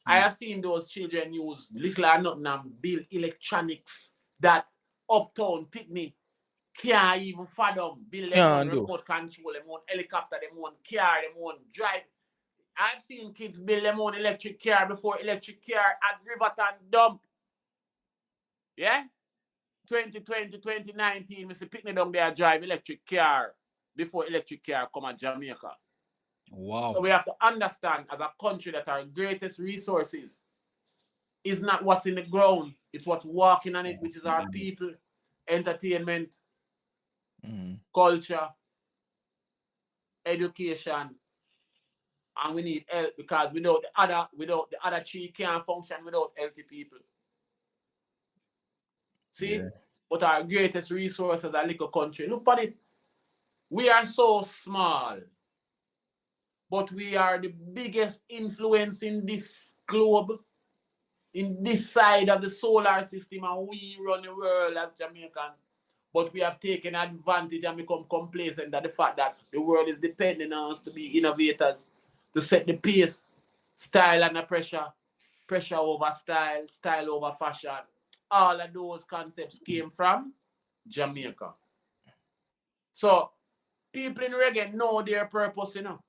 I have seen those children use little or nothing and build electronics that uptown picnic can't even fathom. Build them own Can't do. remote control, them own helicopter, them own car, them own drive. I've seen kids build them own electric car before electric car at Riverton dump. Yeah? 2020, 2019, Mr. Picnic down there drive electric car before electric car come at Jamaica. Wow. So we have to understand as a country that our greatest resources is not what's in the ground, it's what's walking on it, which is our people, entertainment, culture, education, and we need help because without the other three can't function without healthy people. See? Yeah. But our greatest resource as a little country, look at it. We are so small, but we are the biggest influence in this globe, in this side of the solar system, and we run the world as Jamaicans. But we have taken advantage and become complacent at the fact that the world is depending on us to be innovators, to set the pace, style under pressure, pressure over style, style over fashion. All of those concepts came from Jamaica. So people in reggae know their purpose, you know.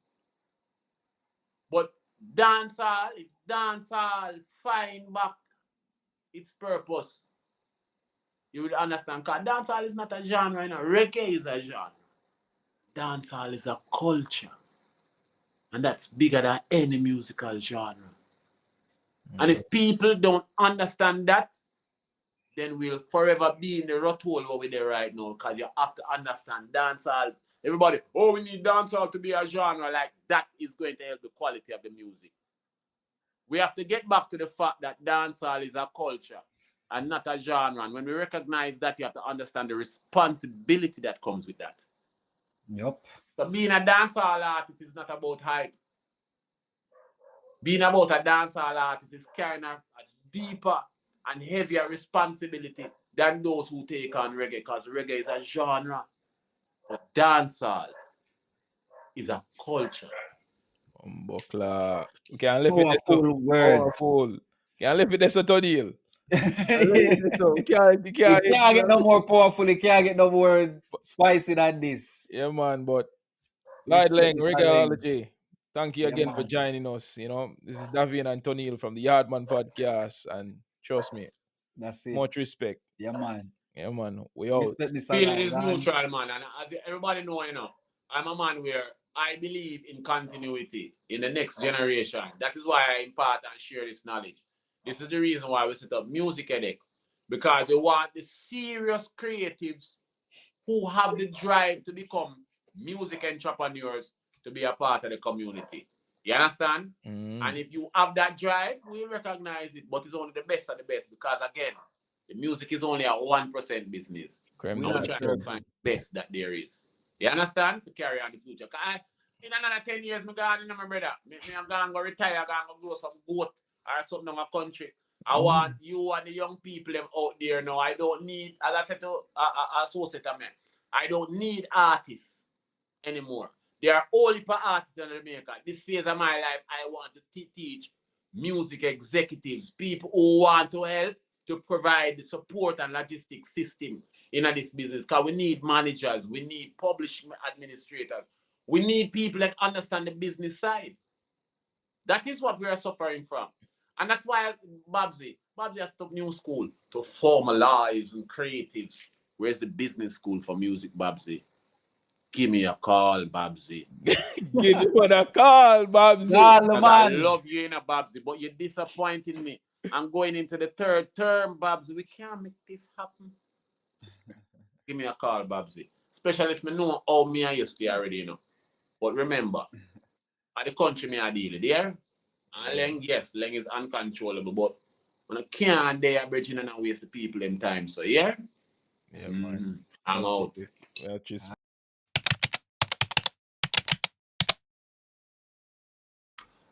But if dancehall find back its purpose, you would understand. Because dancehall is not a genre, you know. Reggae is a genre. Dancehall is a culture. And that's bigger than any musical genre. And if people don't understand that, then we'll forever be in the rut hole where we're there right now. Because you have to understand dancehall. Everybody, oh, we need dancehall to be a genre. Like, that is going to help the quality of the music. We have to get back to the fact that dancehall is a culture. and not a genre. And when we recognize that, you have to understand the responsibility that comes with that. Yep. So being a dancehall artist is not about hype. Being about a dancehall artist is carrying a deeper and heavier responsibility than those who take on reggae, because reggae is a genre, but dancehall is a culture. Buckler. We can't live it so Powerful word. powerful. Can't live it so to deal. It You can't can't get no more powerful. It can't get no more spicy than this. yeah, man, but Lloyd Respect Laing, this Laing. Reggaeology. Thank you Yeah, again for man. joining us. You know, this is Davian and Tonil from the Yardman Podcast, and trust me, That's it. much respect. Yeah, man. Yeah, man. We out. Respect this Feeling is Laing. neutral, man. And as everybody know, I'm a man where I believe in continuity in the next generation. That is why I impart and share this knowledge. This is the reason why we set up Music edX, because we want the serious creatives who have the drive to become music entrepreneurs to be a part of the community. You understand? And if you have that drive, we recognize it. But it's only the best of the best, because again, the music is only a 1% business. Creme We're de And we're not la trying sure. to find the best that there is. You understand? To carry on the future. In another 10 years, I'm going, my brother. I'm going to retire, I'm going to grow some goat or something in my country. I want you and the young people out there now. I don't need, as I said to associate man, I don't need artists anymore. There are only for artists in Jamaica. This phase of my life, I want to teach music executives, people who want to help to provide the support and logistics system in this business. Because we need managers, we need publishing administrators, we need people that understand the business side. That is what we are suffering from. And that's why Babsy has stopped new school to formalize and creatives. Where's the business school for music, Babsy? Give me a call, Babsy. Give me a call, Babsy. Because I love you in a Babsy, but you're disappointing me. I'm going into the third term, Babsy. We can't make this happen. Give me a call, Babsy. Specialist, me know how me I used to already, But remember, at the country me I deal there. And Laing, yes, Laing is uncontrollable, but when I can't dare bridging and waste the people in time. So yeah, man. I'm out. Yeah, just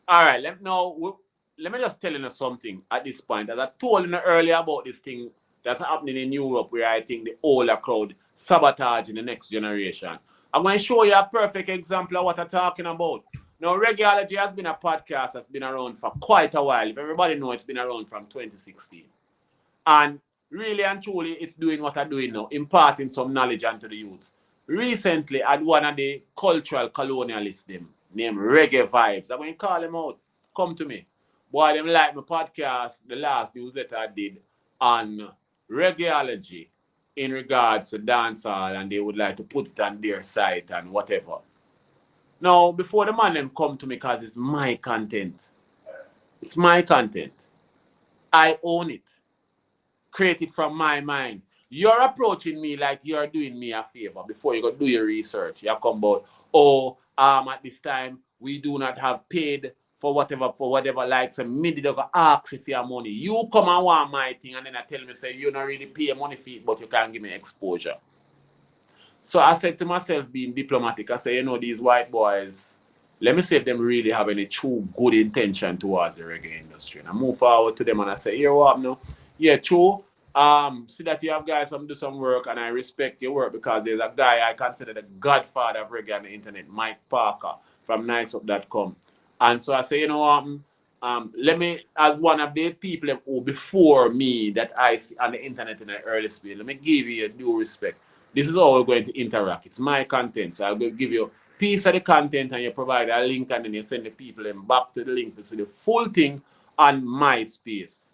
All right, let me just tell you something at this point. As I told you earlier about this thing that's happening in Europe, where I think the older crowd sabotage in the next generation. I'm going to show you a perfect example of what I'm talking about. Now, Reggaeology has been a podcast that's been around for quite a while. If everybody knows, it's been around from 2016. And really and truly, it's doing what I'm doing now, imparting some knowledge onto the youths. Recently, I had one of the cultural colonialists them, named Reggae Vibes. I'm going to call him out. Come to me. Boy, them like my podcast, the last newsletter I did on Reggaeology in regards to dancehall, and they would like to put it on their site and whatever. Now, before the man them come to me, because it's my content. It's my content. I own it. Created from my mind. You're approaching me like you're doing me a favor before you go do your research. You come about, at this time we do not have paid for whatever like some me did ask if you have money. You come and want my thing and then I tell me say you don't really pay money for it, but you can give me exposure. So I said to myself, being diplomatic, I say, these white boys, let me see if them really have any true good intention towards the reggae industry. And I move forward to them and I say, here what no? Yeah, true. See that you have guys do some work and I respect your work, because there's a guy I consider the godfather of reggae on the internet, Mike Parker from niceup.com. And so I say, let me, as one of the people who before me that I see on the internet in the early speed, let me give you a due respect. This is how we're going to interact. It's my content. So I'll give you a piece of the content and you provide a link and then you send the people back to the link to see the full thing on my space.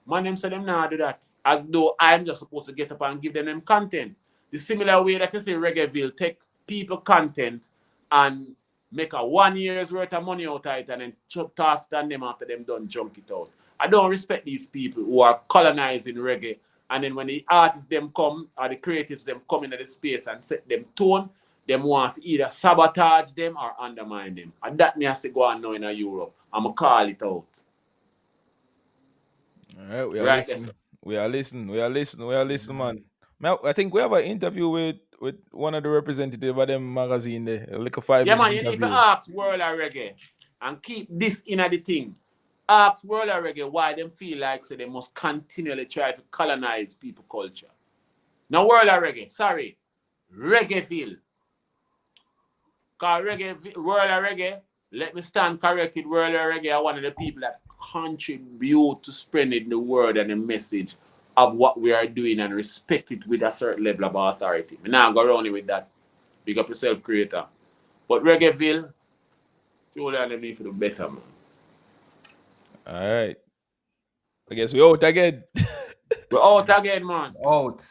Man, them say them now do that. As though I'm just supposed to get up and give them content. The similar way that you say Reggaeville take people content and make a 1 year's worth of money out of it and then toss it on them after them done junk it out. I don't respect these people who are colonizing reggae. And then when the artists them come or the creatives them come into the space and set them tone, them want to either sabotage them or undermine them. And that me has to go on now in Europe. I'ma call it out. all right, Right, We are listening, man. I think we have an interview with one of the representatives of them magazine there, like a 5-minute man, if you interview. ask World of Reggae and keep this in the thing, ask World of Reggae why them feel like so they must continually try to colonize people culture. Now World of Reggae, sorry, Reggaeville. Because World of Reggae, let me stand corrected, World of Reggae are one of the people that contribute to spreading the word and the message of what we are doing and respect it with a certain level of authority. Me now go around with that. Big up yourself, creator. But Reggaeville, truly I need for the better, man. All right. I guess we out again. We're out again, man. Out.